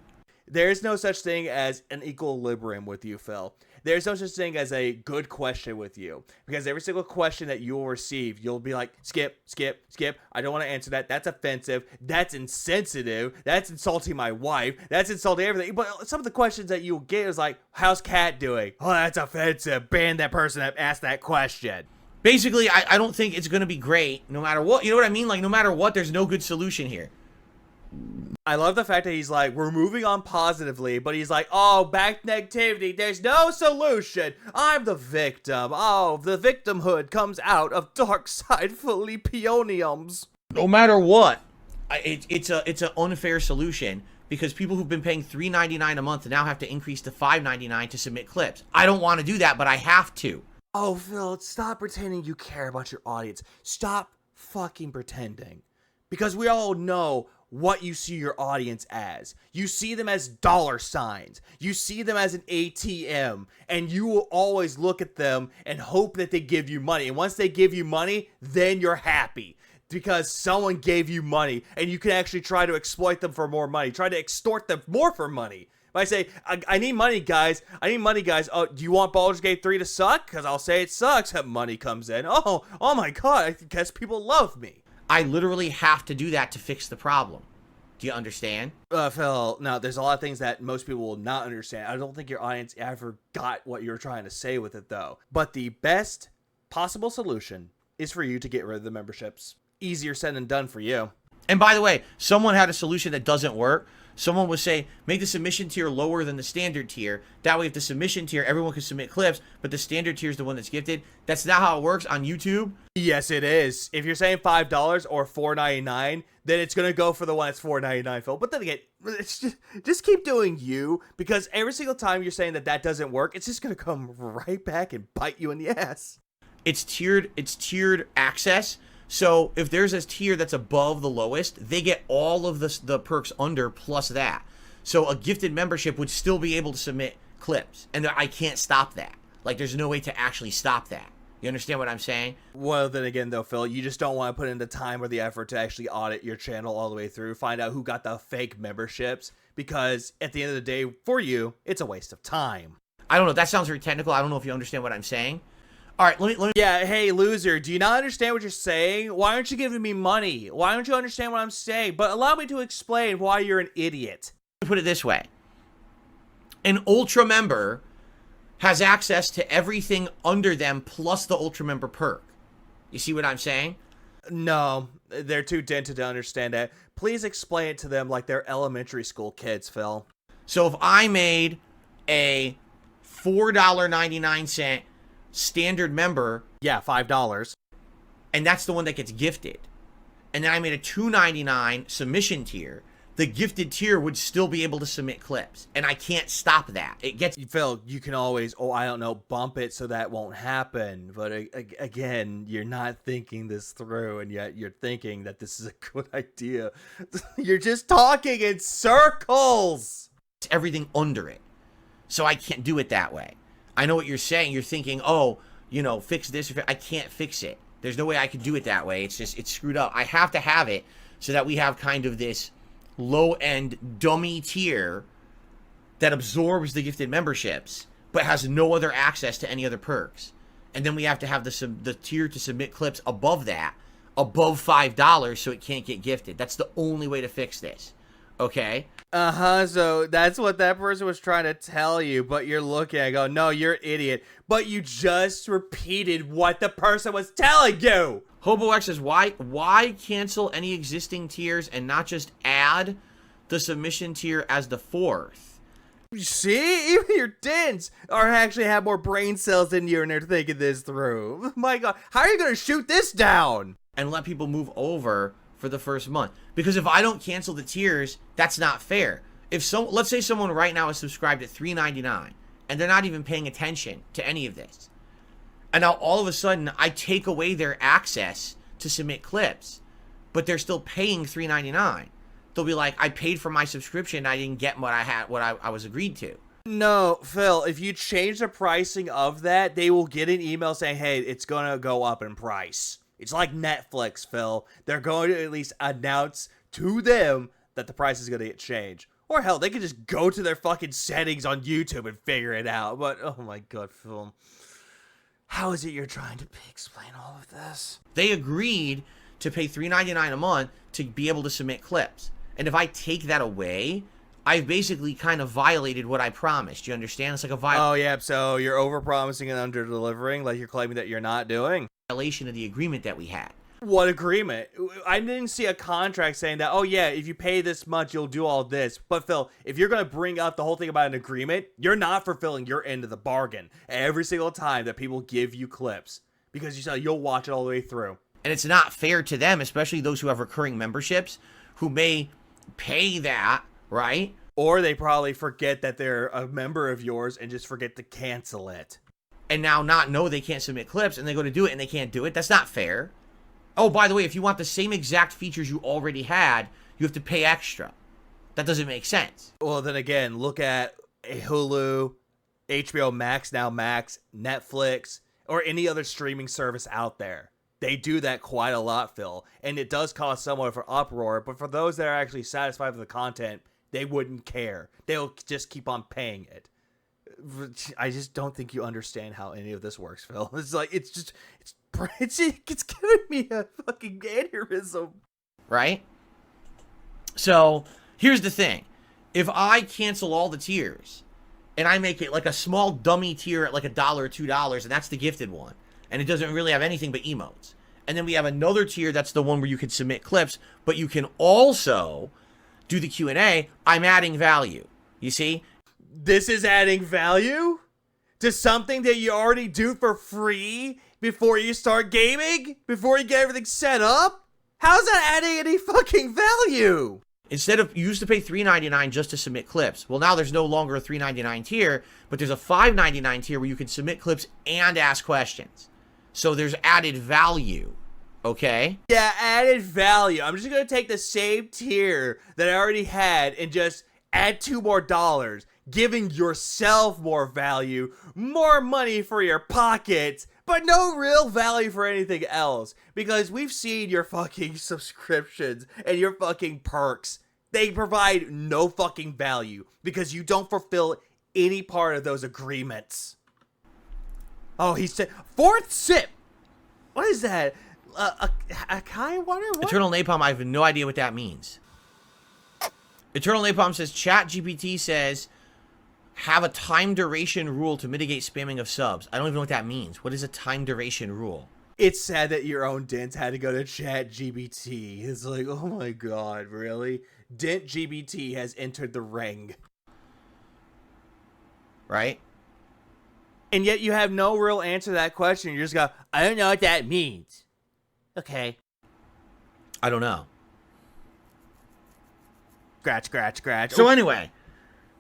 There's no such thing as an equilibrium with you, Phil. There's no such thing as a good question with you. Because every single question that you will receive, you'll be like, skip, skip, skip. I don't want to answer that. That's offensive. That's insensitive. That's insulting my wife. That's insulting everything. But some of the questions that you'll get is like, how's Kat doing? Oh, that's offensive. Ban that person that asked that question. Basically, I don't think it's going to be great no matter what. You know what I mean? Like, no matter what, there's no good solution here. I love the fact that he's like, we're moving on positively, but he's like, oh, back to negativity. There's no solution. I'm the victim. Oh, the victimhood comes out of dark side Philippioniums. No matter what, it's an unfair solution because people who've been paying $3.99 a month now have to increase to $5.99 to submit clips. I don't want to do that, but I have to. Oh, Phil, stop pretending you care about your audience. Stop fucking pretending. Because we all know what you see your audience as. You see them as dollar signs. You see them as an ATM. And you will always look at them and hope that they give you money. And once they give you money, then you're happy. Because someone gave you money. And you can actually try to exploit them for more money. Try to extort them more for money. If I say, I need money, guys. I need money, guys. Oh, do you want Baldur's Gate 3 to suck? Because I'll say it sucks. Money comes in. Oh my god. I guess people love me. I literally have to do that to fix the problem. Do you understand? Phil, no, there's a lot of things that most people will not understand. I don't think your audience ever got what you're trying to say with it, though. But the best possible solution is for you to get rid of the memberships. Easier said than done for you. And by the way, someone had a solution that doesn't work. Someone would say, make the submission tier lower than the standard tier. That way, if the submission tier, everyone can submit clips, but the standard tier is the one that's gifted. That's not how it works on YouTube. Yes, it is. If you're saying $5 or $4.99, then it's going to go for the one that's $4.99, Phil. But then again, it's just keep doing you, because every single time you're saying that doesn't work, it's just going to come right back and bite you in the ass. It's tiered access. So if there's a tier that's above the lowest, they get all of the perks under plus that. So a gifted membership would still be able to submit clips. And I can't stop that. Like, there's no way to actually stop that. You understand what I'm saying? Well, then again, though, Phil, you just don't want to put in the time or the effort to actually audit your channel all the way through, find out who got the fake memberships, because at the end of the day, for you, it's a waste of time. I don't know. That sounds very technical. I don't know if you understand what I'm saying. All right, let me. Yeah, hey, loser, do you not understand what you're saying? Why aren't you giving me money? Why don't you understand what I'm saying? But allow me to explain why you're an idiot. Put it this way. An Ultra member has access to everything under them plus the Ultra member perk. You see what I'm saying? No, they're too dented to understand that. Please explain it to them like they're elementary school kids, Phil. So if I made a $4.99 standard member, Yeah, $5. and that's the one that gets gifted, and then I made a $2.99 submission tier, the gifted tier would still be able to submit clips, and I can't stop that. It gets... Phil, you can always, I don't know, bump it so that won't happen. But again, you're not thinking this through, and yet you're thinking that this is a good idea. You're just talking in circles. everything under it. So I can't do it that way. I know what you're saying. You're thinking, oh, you know, fix this. I can't fix it. There's no way I could do it that way. It's just, it's screwed up. I have to have it so that we have kind of this low-end dummy tier that absorbs the gifted memberships, but has no other access to any other perks. And then we have to have the tier to submit clips above that, above $5, so it can't get gifted. That's the only way to fix this. Okay? So that's what that person was trying to tell you, but you're looking at it, go, no, you're an idiot. But you just repeated what the person was telling you. HoboX says, why cancel any existing tiers and not just add the submission tier as the fourth? You see, even your dents are actually have more brain cells than you, and they're thinking this through. My God, how are you going to shoot this down? And let people move over for the first month. Because if I don't cancel the tiers, that's not fair. If let's say someone right now is subscribed at $3.99 and they're not even paying attention to any of this. And now all of a sudden I take away their access to submit clips, but they're still paying $3.99. They'll be like, I paid for my subscription, I didn't get what I was agreed to. No, Phil, if you change the pricing of that, they will get an email saying, hey, it's going to go up in price. It's like Netflix, Phil. They're going to at least announce to them that the price is going to get changed. Or hell, they could just go to their fucking settings on YouTube and figure it out. But, oh my God, Phil. How is it you're trying to explain all of this? They agreed to pay $3.99 a month to be able to submit clips. And if I take that away, I've basically kind of violated what I promised. You understand? It's like a violation. Oh, yeah, so you're over-promising and under-delivering like you're claiming that you're not doing? Violation of the agreement that we had. What agreement? I didn't see a contract saying that, oh yeah, if you pay this much, you'll do all this. But Phil, if you're going to bring up the whole thing about an agreement, you're not fulfilling your end of the bargain every single time that people give you clips. Because you said you'll watch it all the way through. And it's not fair to them, especially those who have recurring memberships, who may pay that, right? Or they probably forget that they're a member of yours and just forget to cancel it. And now not know they can't submit clips, and they go to do it and they can't do it. That's not fair. Oh, by the way, if you want the same exact features you already had, you have to pay extra. That doesn't make sense. Well, then again, look at Hulu, HBO Max, now Max, Netflix, or any other streaming service out there. They do that quite a lot, Phil. And it does cause somewhat of an uproar, but for those that are actually satisfied with the content, they wouldn't care. They'll just keep on paying it. I just don't think you understand how any of this works, Phil. It's like, it's giving me a fucking aneurysm. Right? So, here's the thing. If I cancel all the tiers, and I make it like a small dummy tier at like $1 or $2, and that's the gifted one, and it doesn't really have anything but emotes. And then we have another tier that's the one where you can submit clips, but you can also do the Q&A. I'm adding value. You see? This is adding value to something that you already do for free before you start gaming? Before you get everything set up? How's that adding any fucking value? Instead of, you used to pay $3.99 just to submit clips. Well, now there's no longer a $3.99 tier, but there's a $5.99 tier where you can submit clips and ask questions. So there's added value, okay? Yeah, added value. I'm just going to take the same tier that I already had and just add $2 more, giving yourself more value, more money for your pockets, but no real value for anything else. Because we've seen your fucking subscriptions and your fucking perks. They provide no fucking value because you don't fulfill any part of those agreements. Oh, he said, fourth sip. What is that? A kind water? What? Eternal Napalm, I have no idea what that means. Eternal Napalm says, ChatGPT says, have a time duration rule to mitigate spamming of subs. I don't even know what that means. What is a time duration rule? It's sad that your own Dent had to go to ChatGPT. It's like, oh my God, really? Dent GBT has entered the ring. right? And yet you have no real answer to that question. You just go, I don't know what that means. Okay. I don't know. Scratch. So anyway,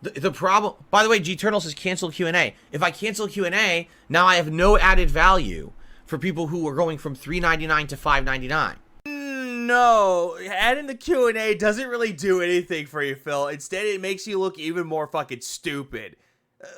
the problem, by the way, G-Turtle says cancel Q&A. If I cancel Q&A, now I have no added value for people who are going from $3.99 to $5.99. No, adding the Q&A doesn't really do anything for you, Phil. Instead, it makes you look even more fucking stupid.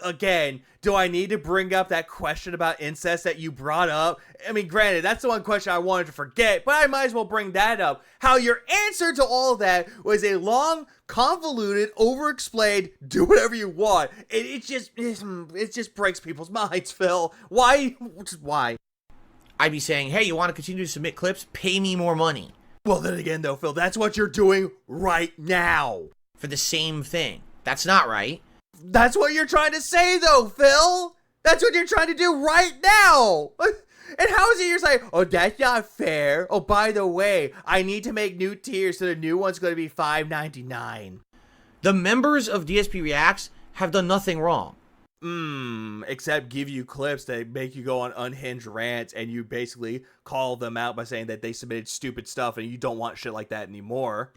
Again, do I need to bring up that question about incest that you brought up? I mean, granted, that's the one question I wanted to forget, but I might as well bring that up. How your answer to all that was a long, convoluted, over-explained, do whatever you want. It just breaks people's minds, Phil. Why? Why? I'd be saying, hey, you want to continue to submit clips? Pay me more money. Well, then again, though, Phil, that's what you're doing right now. For the same thing. That's not right. That's what you're trying to say, though, Phil. That's what you're trying to do right now. And how is it you're saying, oh, that's not fair. Oh, by the way, I need to make new tiers, so the new one's going to be $5.99. The members of DSP Reacts have done nothing wrong. Except give you clips that make you go on unhinged rants, and you basically call them out by saying that they submitted stupid stuff and you don't want shit like that anymore.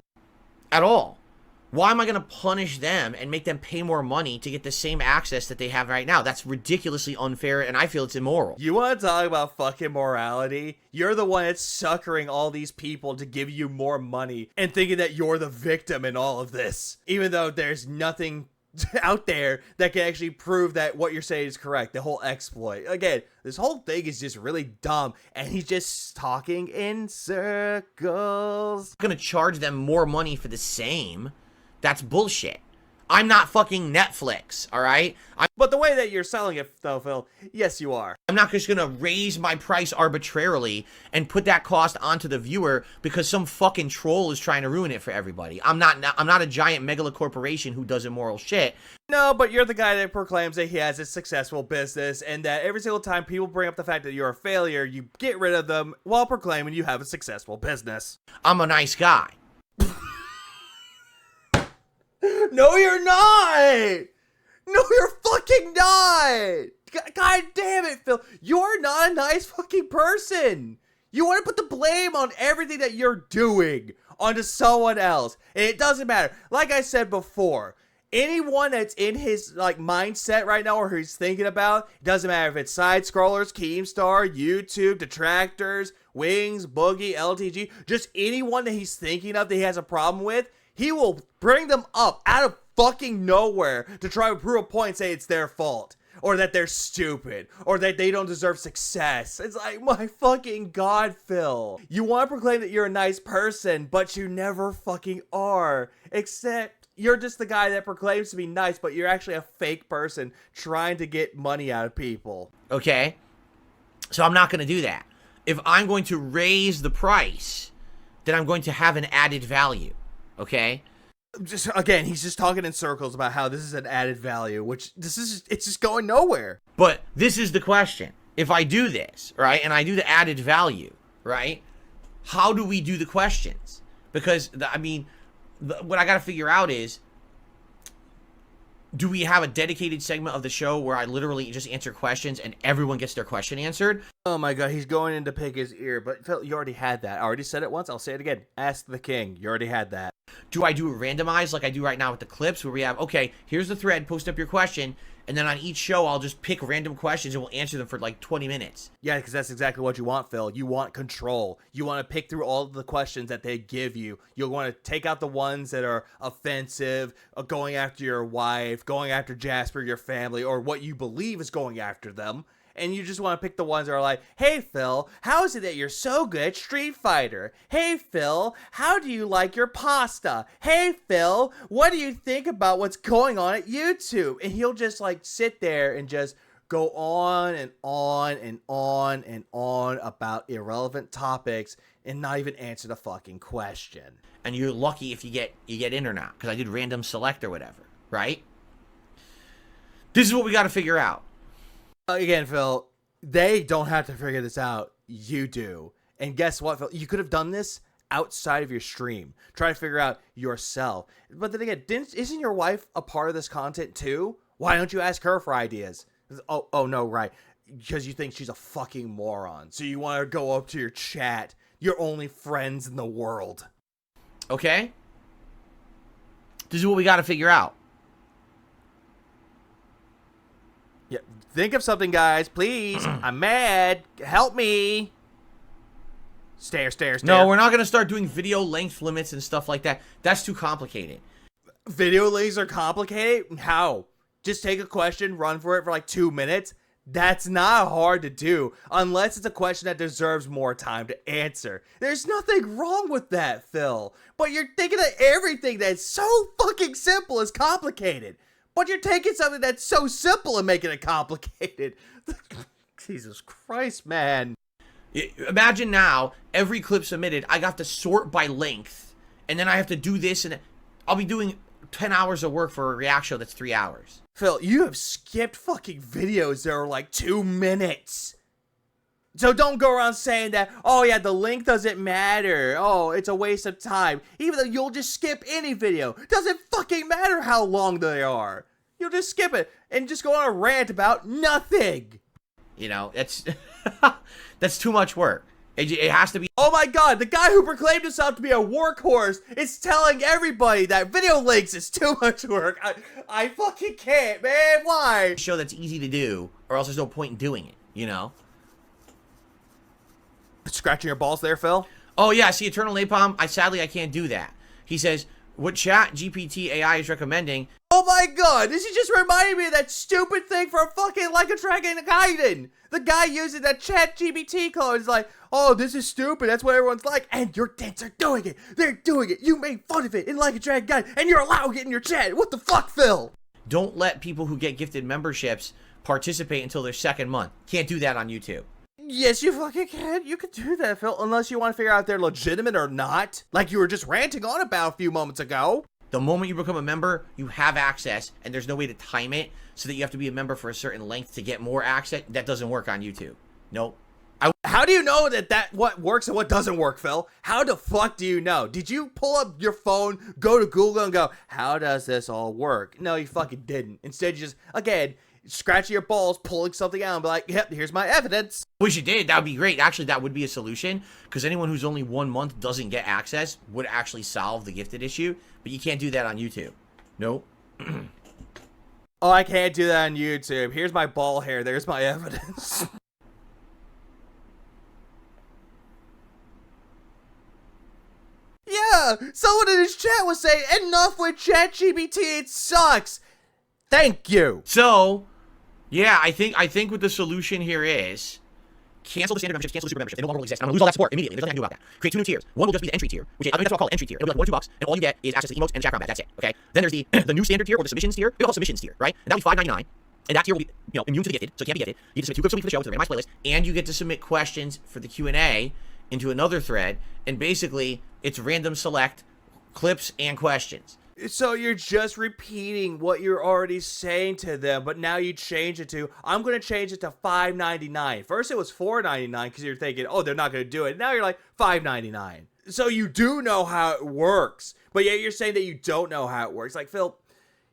At all. Why am I going to punish them and make them pay more money to get the same access that they have right now? That's ridiculously unfair, and I feel it's immoral. You want to talk about fucking morality? You're the one that's suckering all these people to give you more money and thinking that you're the victim in all of this. Even though there's nothing out there that can actually prove that what you're saying is correct. The whole exploit. Again, this whole thing is just really dumb, and he's just talking in circles. I'm going to charge them more money for the same. That's bullshit. I'm not fucking Netflix, all right? But the way that you're selling it, though, Phil, yes, you are. I'm not just going to raise my price arbitrarily and put that cost onto the viewer because some fucking troll is trying to ruin it for everybody. I'm not a giant megala corporation who does immoral shit. No, but you're the guy that proclaims that he has a successful business, and that every single time people bring up the fact that you're a failure, you get rid of them while proclaiming you have a successful business. I'm a nice guy. No, you're not! No, you're fucking not! God damn it, Phil. You're not a nice fucking person. You want to put the blame on everything that you're doing onto someone else. And it doesn't matter. Like I said before, anyone that's in his mindset right now or who he's thinking about, it doesn't matter if it's side scrollers, Keemstar, YouTube, detractors, Wings, Boogie, LTG, just anyone that he's thinking of that he has a problem with, he will bring them up out of fucking nowhere to try to prove a point and say it's their fault. Or that they're stupid. Or that they don't deserve success. It's like, my fucking God, Phil. You want to proclaim that you're a nice person, but you never fucking are. Except, you're just the guy that proclaims to be nice, but you're actually a fake person trying to get money out of people. Okay? So I'm not going to do that. If I'm going to raise the price, then I'm going to have an added value. Okay? Just again, he's just talking in circles about how this is an added value, which it's just going nowhere. But this is the question. If I do this, right, and I do the added value, right, how do we do the questions? Because, what I got to figure out is, do we have a dedicated segment of the show where I literally just answer questions and everyone gets their question answered? Oh my God, he's going in to pick his ear, but Phil, you already had that. I already said it once, I'll say it again. Ask the king. You already had that. Do I do a randomized like I do right now with the clips where we have, okay, here's the thread, post up your question, and then on each show I'll just pick random questions and we'll answer them for like 20 minutes. Yeah, because that's exactly what you want, Phil. You want control. You want to pick through all of the questions that they give you. You'll want to take out the ones that are offensive, going after your wife, going after Jasper, your family, or what you believe is going after them. And you just want to pick the ones that are like, hey, Phil, how is it that you're so good at Street Fighter? Hey, Phil, how do you like your pasta? Hey, Phil, what do you think about what's going on at YouTube? And he'll just sit there and just go on and on and on and on about irrelevant topics and not even answer the fucking question. And you're lucky if you get in or not, because I did random select or whatever, right? This is what we got to figure out. Again, Phil, they don't have to figure this out. You do. And guess what, Phil? You could have done this outside of your stream. Try to figure out yourself. But then again, isn't your wife a part of this content too? Why don't you ask her for ideas? Oh no, right. Because you think she's a fucking moron. So you want to go up to your chat, your only friends in the world. Okay? This is what we got to figure out. Yeah, think of something, guys, please. I'm mad. Help me. Stare. No, we're not going to start doing video length limits and stuff like that. That's too complicated. Video links are complicated? How? Just take a question, run for it for like 2 minutes? That's not hard to do, unless it's a question that deserves more time to answer. There's nothing wrong with that, Phil. But you're thinking that everything that's so fucking simple is complicated. But you're taking something that's so simple and making it complicated. Jesus Christ, man. Imagine now, every clip submitted, I got to sort by length, and then I have to do this, and I'll be doing 10 hours of work for a react show that's 3 hours. Phil, you have skipped fucking videos that are like 2 minutes. So don't go around saying that, oh yeah, the length doesn't matter. Oh, it's a waste of time. Even though you'll just skip any video. Doesn't fucking matter how long they are. You'll just skip it and just go on a rant about nothing. You know, that's too much work. It has to be. Oh my god, the guy who proclaimed himself to be a workhorse is telling everybody that video links is too much work. I fucking can't, man. Why? A show that's easy to do, or else there's no point in doing it, you know? Scratching your balls there, Phil? Oh yeah, see, Eternal Napalm, sadly I can't do that. He says, what Chat GPT AI is recommending. Oh my god, this is just reminding me of that stupid thing for fucking Like a Dragon Gaiden. The guy using that Chat GPT code is like, oh, this is stupid, that's what everyone's like, and your dents are doing it. They're doing it. You made fun of it in Like a Dragon Gaiden, and you're allowing it in your chat. What the fuck, Phil? Don't let people who get gifted memberships participate until their second month. Can't do that on YouTube. Yes, you fucking can. You can do that, Phil, unless you want to figure out if they're legitimate or not. Like you were just ranting on about a few moments ago. The moment you become a member, you have access, and there's no way to time it so that you have to be a member for a certain length to get more access. That doesn't work on YouTube. Nope. How do you know that what works and what doesn't work, Phil? How the fuck do you know? Did you pull up your phone, go to Google, and go, how does this all work? No, you fucking didn't. Instead, you just, again, scratching your balls, pulling something out, and be like, yep, here's my evidence. Wish you did. That would be great. Actually, that would be a solution, because anyone who's only 1 month doesn't get access would actually solve the gifted issue, but you can't do that on YouTube. Nope. Oh, I can't do that on YouTube. Here's my ball hair. There's my evidence. Yeah, someone in his chat was saying, enough with ChatGPT, it sucks. Thank you. So, yeah, I think what the solution here is cancel the standard memberships, cancel the super memberships. They no longer will exist. I'm gonna lose all that support immediately. There's nothing I can do about that. Create 2 new tiers. One will just be the entry tier, which is, I mean, that's what I'll call it, entry tier. It'll be like $1 or $2, and all you get is access to emotes and chat combat. That's it. Okay. Then there's the new standard tier or the submissions tier. We call it submissions tier, right? And that'll be $5.99. And that tier will be, immune to the gifted, so it can't be gifted. You get to submit 2 clips a week for the show with a randomized playlist, and you get to submit questions for the Q&A into another thread. And basically, it's random select clips and questions. So you're just repeating what you're already saying to them, but now you change it to, I'm going to change it to $5.99. First it was $4.99 because you're thinking, oh, they're not going to do it. Now you're like, $5.99. So you do know how it works, but yet you're saying that you don't know how it works. Like, Phil,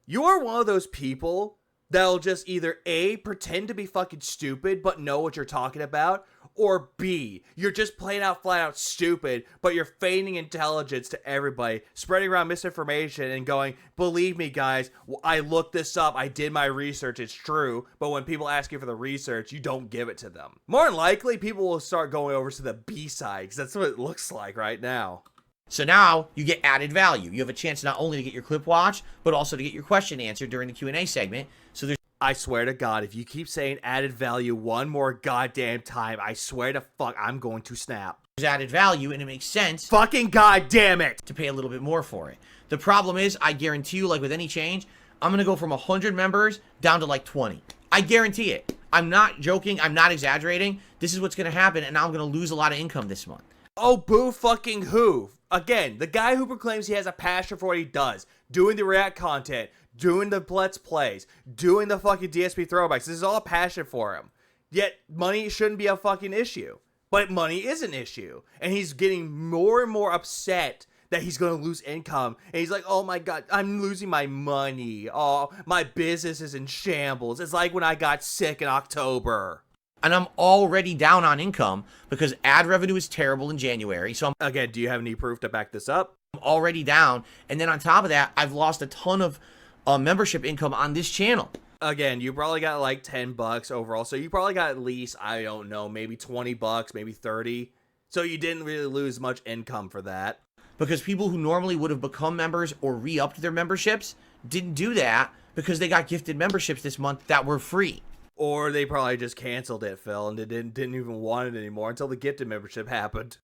you are one of those people that'll just either A, pretend to be fucking stupid, but know what you're talking about, or B, you're just plain out, flat out stupid, but you're feigning intelligence to everybody, spreading around misinformation and going, believe me, guys, I looked this up, I did my research, it's true, but when people ask you for the research, you don't give it to them. More than likely, people will start going over to the B side, because that's what it looks like right now. So now you get added value. You have a chance not only to get your clip watched, but also to get your question answered during the Q&A segment. So there's, I swear to God, if you keep saying added value one more goddamn time, I swear to fuck, I'm going to snap. there's added value, and it makes sense Fucking goddamn it! to pay a little bit more for it. The problem is, I guarantee you, like with any change, I'm going to go from 100 members down to like 20. I guarantee it. I'm not joking. I'm not exaggerating. This is what's going to happen, and now I'm going to lose a lot of income this month. Oh, boo fucking who? Again, the guy who proclaims he has a passion for what he does, doing the React content, doing the Let's Plays, doing the fucking DSP throwbacks. This is all a passion for him. Yet, money shouldn't be a fucking issue. But money is an issue. And he's getting more and more upset that he's going to lose income. And he's like, oh my God, I'm losing my money. Oh, my business is in shambles. It's like when I got sick in October. And I'm already down on income because ad revenue is terrible in January. So Again, do you have any proof to back this up? I'm already down. And then on top of that, I've lost a ton of membership income on this channel. Again, you probably got like $10 overall. So you probably got at least, I don't know, maybe $20, maybe 30. So you didn't really lose much income for that. Because people who normally would have become members or re-upped their memberships didn't do that because they got gifted memberships this month that were free. Or they probably just canceled it, Phil, and they didn't even want it anymore until the gifted membership happened.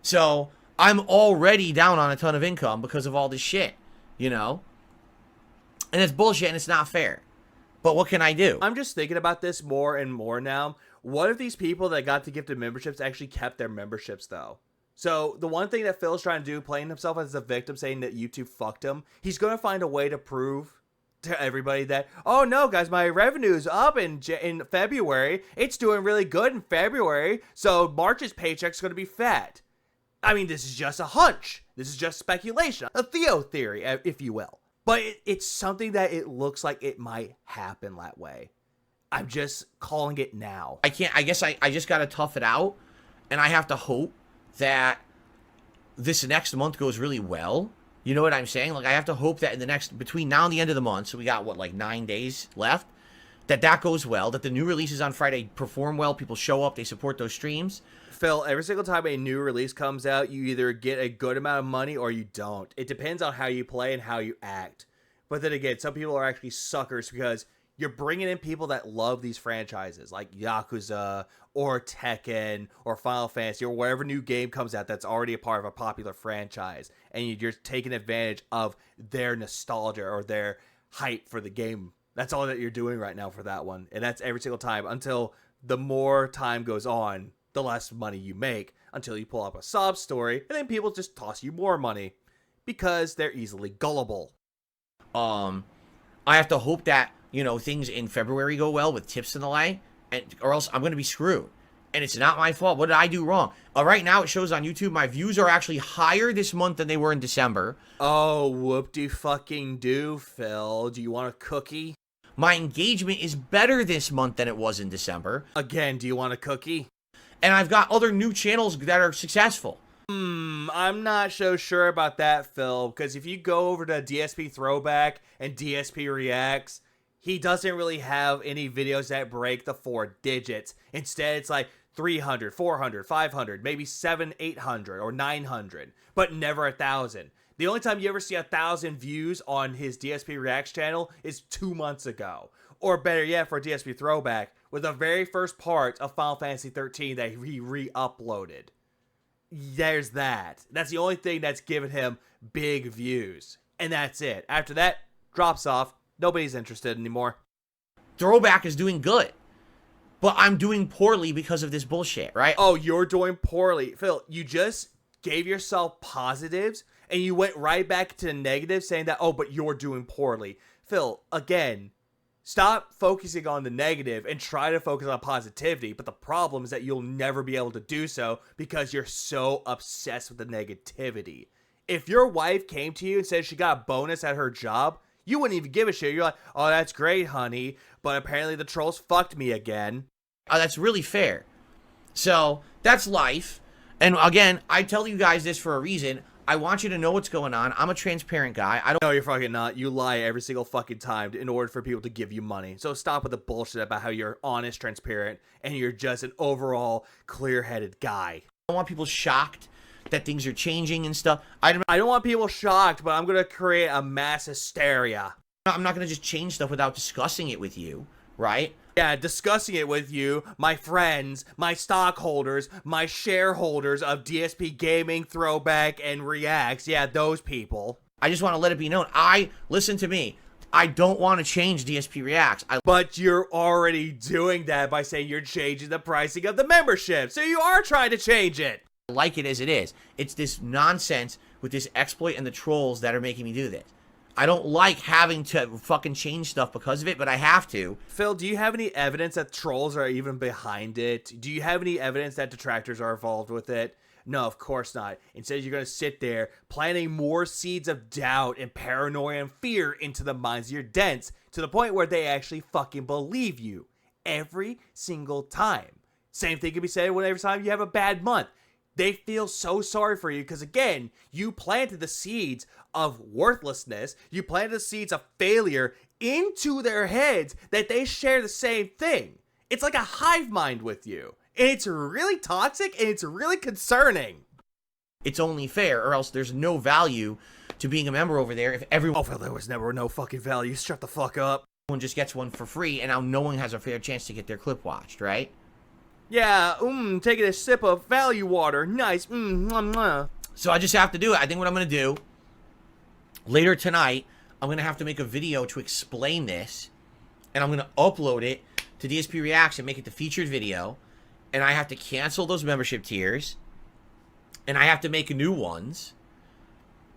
So I'm already down on a ton of income because of all this shit, you know? And it's bullshit and it's not fair. But what can I do? I'm just thinking about this more and more now. What if these people that got the gifted memberships actually kept their memberships, though? So the one thing that Phil's trying to do, playing himself as a victim, saying that YouTube fucked him, he's going to find a way to prove to everybody that, oh no guys, my revenue's up in February. It's doing really good in February, so March's paycheck's going to be fat. I mean, this is just a hunch. This is just speculation, a Theo theory, if you will. But it's something that it looks like it might happen that way. I'm just calling it now. I guess I just got to tough it out, and I have to hope that this next month goes really well. You know what I'm saying? Like, I have to hope that in the next, between now and the end of the month, so we got, what, like 9 days left, that goes well, that the new releases on Friday perform well, people show up, they support those streams. Phil, every single time a new release comes out, you either get a good amount of money or you don't. It depends on how you play and how you act. But then again, some people are actually suckers because you're bringing in people that love these franchises, like Yakuza or Tekken or Final Fantasy or whatever new game comes out that's already a part of a popular franchise. And you're taking advantage of their nostalgia or their hype for the game. That's all that you're doing right now for that one. And that's every single time until the more time goes on, the less money you make until you pull up a sob story. And then people just toss you more money because they're easily gullible. I have to hope that, you know, things in February go well with tips and the like, or else I'm going to be screwed. And it's not my fault. What did I do wrong? Right now, it shows on YouTube my views are actually higher this month than they were in December. Oh, whoop-de-fucking-do, Phil. Do you want a cookie? My engagement is better this month than it was in December. Again, do you want a cookie? And I've got other new channels that are successful. I'm not so sure about that, Phil, because if you go over to DSP Throwback and DSPReacts, he doesn't really have any videos that break the 4 digits. Instead, it's like 300, 400, 500, maybe 700, 800, or 900, but never 1,000. The only time you ever see 1,000 views on his DSPReacts channel is 2 months ago. Or better yet, for DSP Throwback, with the very first part of Final Fantasy 13 that he re-uploaded. There's that. That's the only thing that's given him big views. And that's it. After that, drops off. Nobody's interested anymore. Throwback is doing good. But I'm doing poorly because of this bullshit, right? Oh, you're doing poorly. Phil, you just gave yourself positives and you went right back to negatives saying that, oh, but you're doing poorly. Phil, again, stop focusing on the negative and try to focus on positivity. But the problem is that you'll never be able to do so because you're so obsessed with the negativity. If your wife came to you and said she got a bonus at her job, you wouldn't even give a shit. You're like, oh, that's great, honey. But apparently the trolls fucked me again. That's really fair. So, that's life. And again, I tell you guys this for a reason. I want you to know what's going on. I'm a transparent guy. I don't. No, you're fucking not. You lie every single fucking time in order for people to give you money. So stop with the bullshit about how you're honest, transparent, and you're just an overall clear-headed guy. I don't want people shocked that things are changing and stuff. I don't want people shocked, but I'm going to create a mass hysteria. I'm not going to just change stuff without discussing it with you, right? Yeah, discussing it with you, my friends, my stockholders, my shareholders of DSP Gaming, Throwback, and Reacts. Yeah, those people. I just want to let it be known. Listen to me. I don't want to change DSPReacts. But you're already doing that by saying you're changing the pricing of the membership. So you are trying to change it. I like it as it is. It's this nonsense with this exploit and the trolls that are making me do this. I don't like having to fucking change stuff because of it, but I have to. Phil, do you have any evidence that trolls are even behind it? Do you have any evidence that detractors are involved with it? No, of course not. Instead, you're going to sit there planting more seeds of doubt and paranoia and fear into the minds of your dents to the point where they actually fucking believe you every single time. Same thing can be said every time you have a bad month. They feel so sorry for you because, again, you planted the seeds of worthlessness. You planted the seeds of failure into their heads that they share the same thing. It's like a hive mind with you. And it's really toxic and it's really concerning. It's only fair, or else there's no value to being a member over there if everyone... Oh, Phil, there was never no fucking value. Shut the fuck up. Just gets one for free, and now no one has a fair chance to get their clip watched, right? Yeah, taking a sip of value water. Nice. Mwah, mwah. So I just have to do it. I think what I'm going to do, later tonight, I'm going to have to make a video to explain this, and I'm going to upload it to DSPReacts and make it the featured video, and I have to cancel those membership tiers, and I have to make new ones,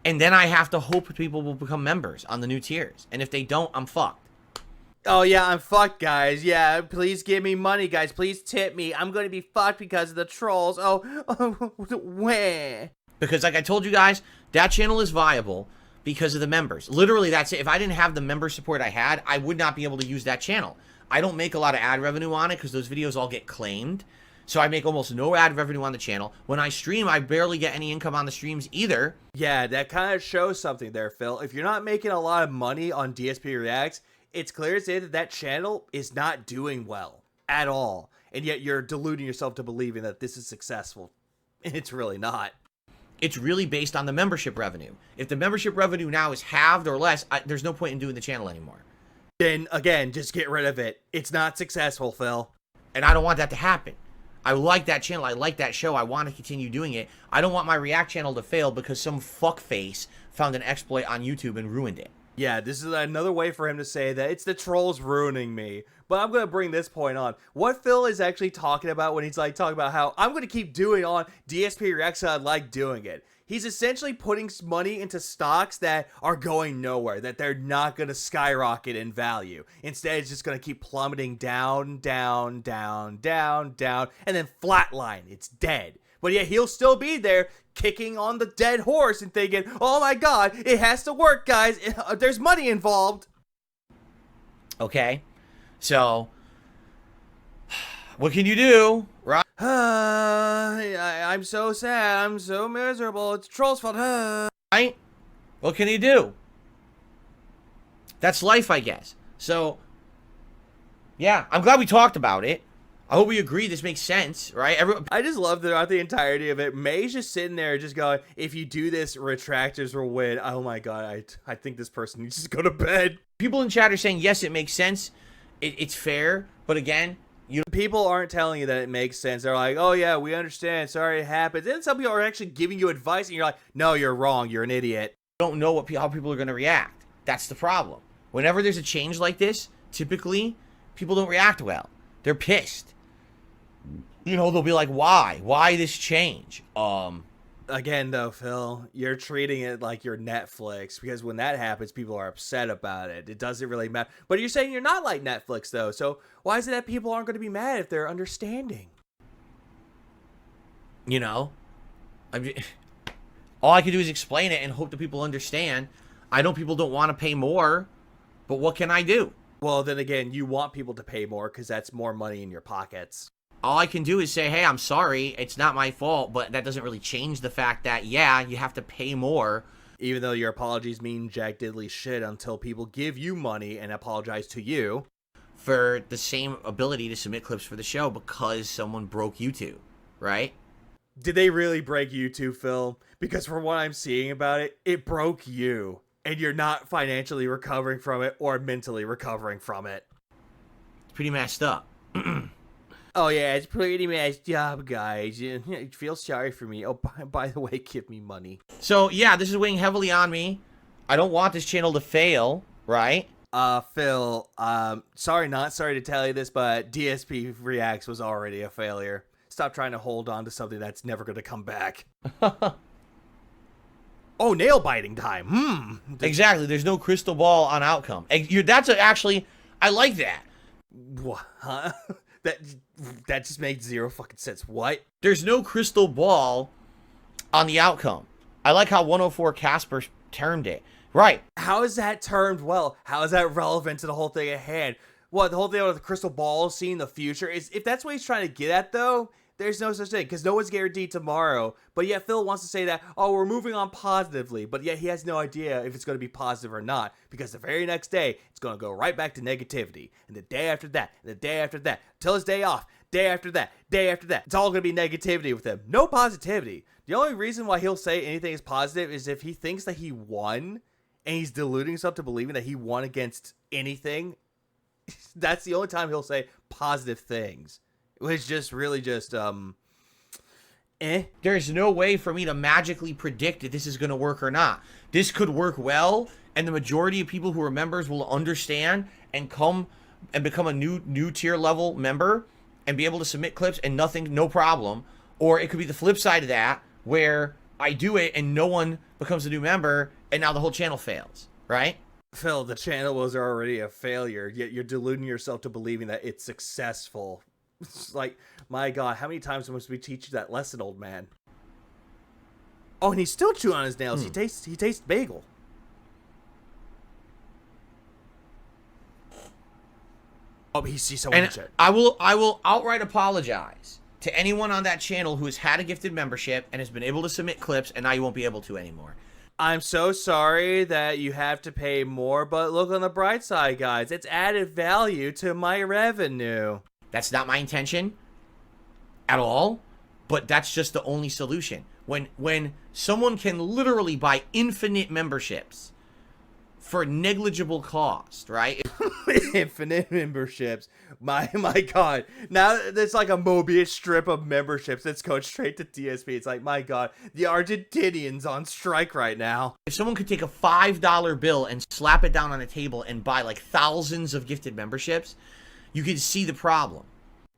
and then I have to hope people will become members on the new tiers, and if they don't, I'm fucked. Oh, yeah, I'm fucked, guys. Yeah, please give me money, guys. Please tip me. I'm going to be fucked because of the trolls. Oh, where? Because like I told you guys, that channel is viable because of the members. Literally, that's it. If I didn't have the member support I had, I would not be able to use that channel. I don't make a lot of ad revenue on it because those videos all get claimed. So I make almost no ad revenue on the channel. When I stream, I barely get any income on the streams either. Yeah, that kind of shows something there, Phil. If you're not making a lot of money on DSP Reacts, it's clear to say that that channel is not doing well at all. And yet you're deluding yourself to believing that this is successful. It's really not. It's really based on the membership revenue. If the membership revenue now is halved or less, there's no point in doing the channel anymore. Then, again, just get rid of it. It's not successful, Phil. And I don't want that to happen. I like that channel. I like that show. I want to continue doing it. I don't want my React channel to fail because some fuckface found an exploit on YouTube and ruined it. Yeah, this is another way for him to say that it's the trolls ruining me. But I'm going to bring this point on. What Phil is actually talking about when he's like talking about how I'm going to keep doing on DSP Reacts, I like doing it. He's essentially putting money into stocks that are going nowhere, that they're not going to skyrocket in value. Instead, it's just going to keep plummeting down, down, down, down, down, and then flatline. It's dead. But yeah, he'll still be there kicking on the dead horse and thinking, oh my god, it has to work, guys. There's money involved. Okay, so what can you do, right? I'm so sad. I'm so miserable. It's Troll's fault. Right? What can you do? That's life, I guess. So, yeah, I'm glad we talked about it. I hope we agree this makes sense, right? I just love throughout the entirety of it, May's just sitting there just going, if you do this, retractors will win. Oh my god, I think this person needs to go to bed. People in chat are saying, yes, it makes sense. It's fair, but again, people aren't telling you that it makes sense. They're like, oh yeah, we understand. Sorry it happens. And some people are actually giving you advice, and you're like, no, you're wrong. You're an idiot. You don't know how people are going to react. That's the problem. Whenever there's a change like this, typically, people don't react well. They're pissed. You know, they'll be like, why? Why this change? Again, though, Phil, you're treating it like you're Netflix, because when that happens, people are upset about it. It doesn't really matter. But you're saying you're not like Netflix, though. So why is it that people aren't going to be mad if they're understanding? You know? All I can do is explain it and hope that people understand. I know people don't want to pay more, but what can I do? Well, then again, you want people to pay more because that's more money in your pockets. All I can do is say, hey, I'm sorry, it's not my fault, but that doesn't really change the fact that, yeah, you have to pay more. Even though your apologies mean jack diddly shit until people give you money and apologize to you. For the same ability to submit clips for the show because someone broke YouTube, right? Did they really break YouTube, Phil? Because from what I'm seeing about it, it broke you. And you're not financially recovering from it or mentally recovering from it. It's pretty messed up. Oh yeah, it's pretty messed up, guys. You feel sorry for me. Oh, by the way, give me money. So yeah, this is weighing heavily on me. I don't want this channel to fail, right? Phil, sorry to tell you this, but DSP Reacts was already a failure. Stop trying to hold on to something that's never going to come back. Oh, nail biting time. Exactly. There's no crystal ball on outcome. Actually, I like that. What? Huh? That just makes zero fucking sense. What? There's no crystal ball on the outcome. I like how 104 Casper termed it. Right. How is that termed well? How is that relevant to the whole thing at hand? What, the whole thing with the crystal ball seeing the future? If that's what he's trying to get at, though, there's no such thing, because no one's guaranteed tomorrow. But yet Phil wants to say that, oh, we're moving on positively, but yet he has no idea if it's going to be positive or not, because the very next day, it's going to go right back to negativity. And the day after that, and the day after that, till his day off, day after that, day after that. It's all going to be negativity with him. No positivity. The only reason why he'll say anything is positive is if he thinks that he won, and he's deluding himself to believing that he won against anything. That's the only time he'll say positive things. Which just really just, There's no way for me to magically predict if this is going to work or not. This could work well, and the majority of people who are members will understand and come and become a new tier level member and be able to submit clips and no problem. Or it could be the flip side of that, where I do it and no one becomes a new member, and now the whole channel fails, right? Phil, the channel was already a failure, yet you're deluding yourself to believing that it's successful. It's like, my God, how many times must we teach you that lesson, old man? Oh, and he's still chewing on his nails. He tastes bagel. Oh, he sees someone in chat. I will outright apologize to anyone on that channel who has had a gifted membership and has been able to submit clips, and now you won't be able to anymore. I'm so sorry that you have to pay more, but look on the bright side, guys. It's added value to my revenue. That's not my intention at all, but that's just the only solution. When someone can literally buy infinite memberships for negligible cost, right? Infinite memberships. My God. Now there's like a Mobius strip of memberships that's going straight to DSP. It's like, my God, the Argentinians on strike right now. If someone could take a $5 bill and slap it down on a table and buy like thousands of gifted memberships, you can see the problem.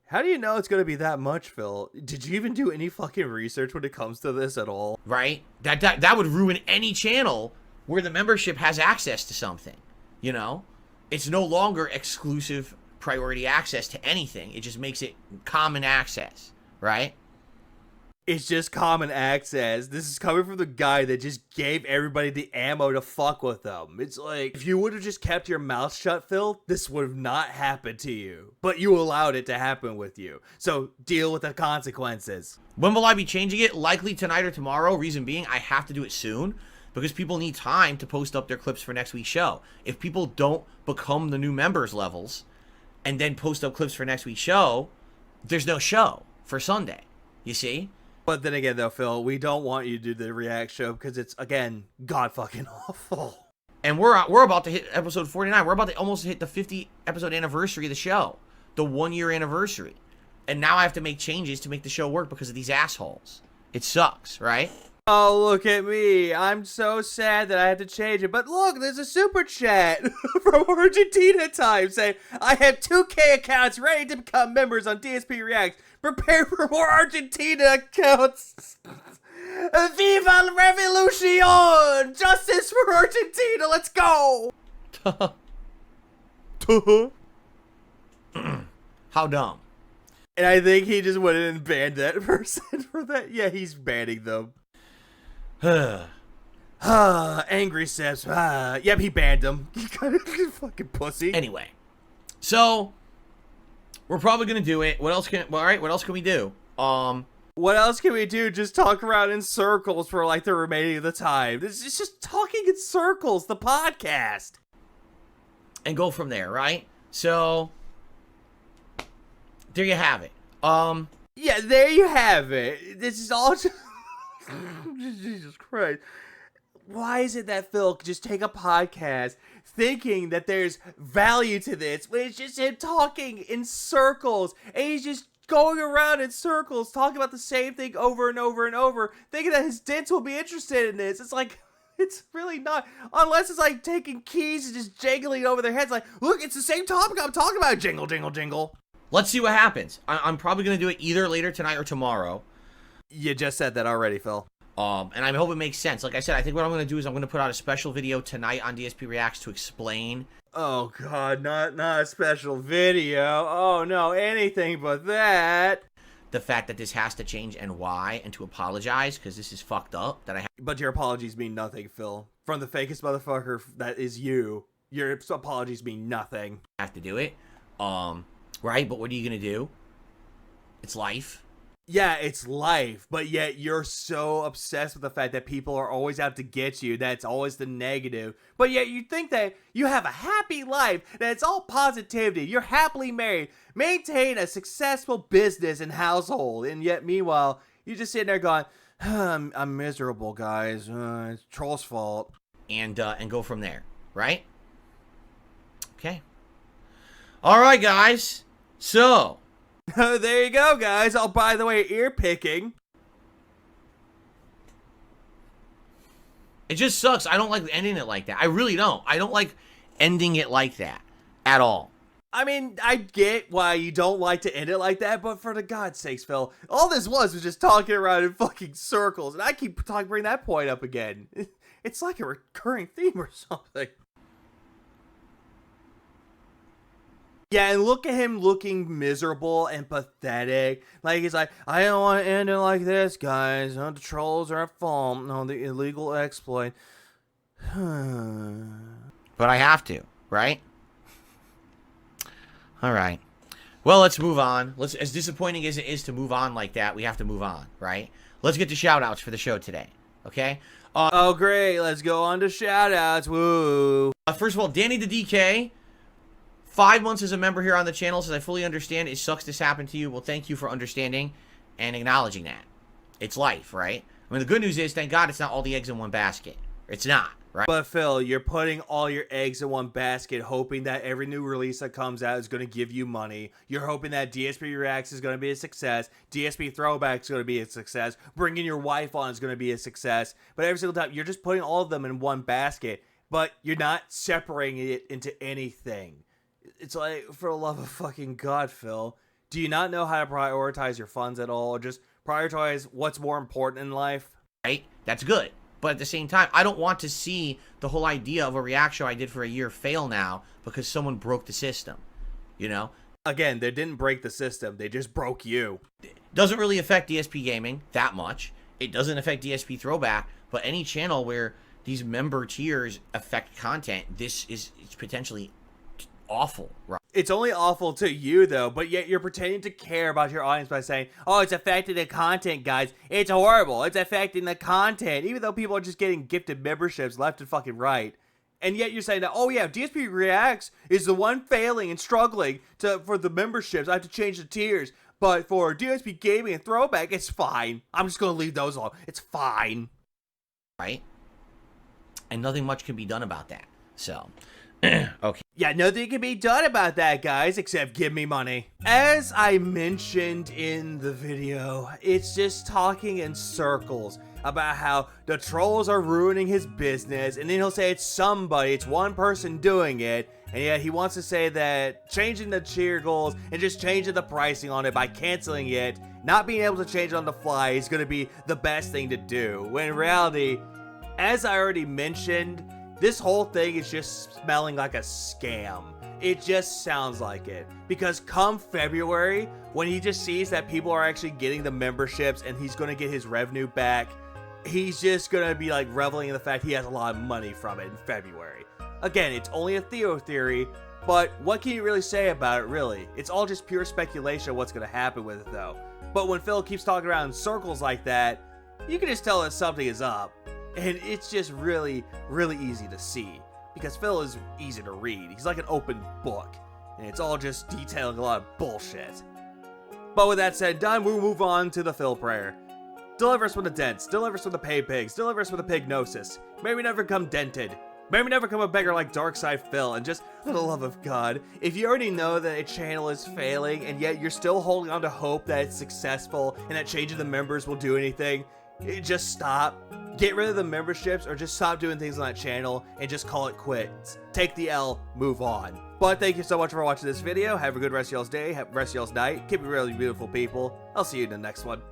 How do you know it's going to be that much, Phil? Did you even do any fucking research when it comes to this at all? Right? That would ruin any channel where the membership has access to something, you know? It's no longer exclusive priority access to anything. It just makes it common access, right? It's just common access. This is coming from the guy that just gave everybody the ammo to fuck with them. It's like, if you would have just kept your mouth shut, Phil, this would have not happened to you. But you allowed it to happen with you. So deal with the consequences. When will I be changing it? Likely tonight or tomorrow. Reason being, I have to do it soon because people need time to post up their clips for next week's show. If people don't become the new members levels and then post up clips for next week's show, there's no show for Sunday. You see? But then again, though, Phil, we don't want you to do the react show because it's, again, god fucking awful. And we're about to hit episode 49. We're about to almost hit the 50 episode anniversary of the show, the 1 year anniversary. And now I have to make changes to make the show work because of these assholes. It sucks, right? Oh, look at me. I'm so sad that I had to change it. But look, there's a super chat from Argentina time saying, I have 2K accounts ready to become members on DSPReacts. Prepare for more Argentina accounts. Viva la revolution! Justice for Argentina, let's go! How dumb. And I think he just went in and banned that person for that. Yeah, he's banning them. Angry Steps. Yep, he banned him. You kind of fucking pussy. Anyway, so we're probably gonna do it. What else can we do? What else can we do? Just talk around in circles for like the remaining of the time. It's just talking in circles, the podcast. And go from there, right? So there you have it. Yeah, there you have it. This is all just Jesus Christ. Why is it that Phil could just take a podcast thinking that there's value to this when it's just him talking in circles and he's just going around in circles talking about the same thing over and over and over, thinking that his dents will be interested in this? It's like, it's really not, unless it's like taking keys and just jangling over their heads like, look, it's the same topic I'm talking about. Jingle, jingle, jingle. Let's see what happens. I'm probably going to do it either later tonight or tomorrow. You just said that already, Phil. And I hope it makes sense. Like I said, I think what I'm going to do is I'm going to put out a special video tonight on DSP Reacts to explain. Oh god, not a special video. Oh no, anything but that. The fact that this has to change and why, and to apologize because this is fucked up. But your apologies mean nothing, Phil. From the fakest motherfucker that is you, your apologies mean nothing. Have to do it, right? But what are you gonna do? It's life. Yeah, it's life, but yet you're so obsessed with the fact that people are always out to get you, that's always the negative. But yet you think that you have a happy life, that it's all positivity, you're happily married, maintain a successful business and household, and yet meanwhile, you're just sitting there going, I'm miserable, guys, it's Troll's fault. And go from there, right? Okay. All right, guys. So... there you go, guys. Oh, by the way, ear picking. It just sucks. I don't like ending it like that. I really don't. I don't like ending it like that at all. I mean, I get why you don't like to end it like that, but for the God's sakes, Phil, all this was just talking around in fucking circles, and I keep bring that point up again. It's like a recurring theme or something. Yeah, and look at him looking miserable and pathetic. Like, he's like, I don't want to end it like this, guys. The trolls are at fault. No, the illegal exploit. But I have to, right? All right. Well, let's move on. As disappointing as it is to move on like that, we have to move on, right? Let's get to shout-outs for the show today, okay? Oh, great. Let's go on to shout-outs. Woo. First of all, Danny the DK. 5 months as a member here on the channel, says I fully understand. It sucks this happened to you. Well, thank you for understanding and acknowledging that. It's life, right? I mean, the good news is, thank God it's not all the eggs in one basket. It's not, right? But Phil, you're putting all your eggs in one basket, hoping that every new release that comes out is going to give you money. You're hoping that DSP Reacts is going to be a success. DSP Throwback is going to be a success. Bringing your wife on is going to be a success. But every single time, you're just putting all of them in one basket, but you're not separating it into anything. It's like, for the love of fucking God, Phil, do you not know how to prioritize your funds at all, or just prioritize what's more important in life? Right? That's good. But at the same time, I don't want to see the whole idea of a React show I did for a year fail now because someone broke the system, you know? Again, they didn't break the system, they just broke you. It doesn't really affect DSP Gaming that much. It doesn't affect DSP Throwback, but any channel where these member tiers affect content, it's potentially awful, right? It's only awful to you, though, but yet you're pretending to care about your audience by saying, oh, it's affecting the content, guys. It's horrible. It's affecting the content, even though people are just getting gifted memberships left and fucking right. And yet you're saying that, oh yeah, DSP Reacts is the one failing and struggling for the memberships. I have to change the tiers. But for DSP Gaming and Throwback, it's fine. I'm just going to leave those alone. It's fine. Right? And nothing much can be done about that. So... okay. Yeah, nothing can be done about that, guys, except give me money. As I mentioned in the video, it's just talking in circles about how the trolls are ruining his business, and then he'll say it's somebody, it's one person doing it, and yet he wants to say that changing the tier goals and just changing the pricing on it by canceling it, not being able to change it on the fly is going to be the best thing to do, when in reality, as I already mentioned, this whole thing is just smelling like a scam. It just sounds like it. Because come February, when he just sees that people are actually getting the memberships and he's going to get his revenue back, he's just going to be like reveling in the fact he has a lot of money from it in February. Again, it's only a theory, but what can you really say about it, really? It's all just pure speculation of what's going to happen with it, though. But when Phil keeps talking around in circles like that, you can just tell that something is up. And it's just really, really easy to see. Because Phil is easy to read. He's like an open book. And it's all just detailing a lot of bullshit. But with that said done, we'll move on to the Phil prayer. Deliver us from the dents. Deliver us from the pay pigs. Deliver us from the pignosis. May we never come dented. May we never come a beggar like Darkside Phil. And just, for the love of God, if you already know that a channel is failing, and yet you're still holding on to hope that it's successful, and that changing the members will do anything, just stop. Get rid of the memberships, or just stop doing things on that channel and just call it quits. Take the L, move on. But thank you so much for watching this video. Have a good rest of y'all's day, have a rest of y'all's night. Keep it really beautiful, people. I'll see you in the next one.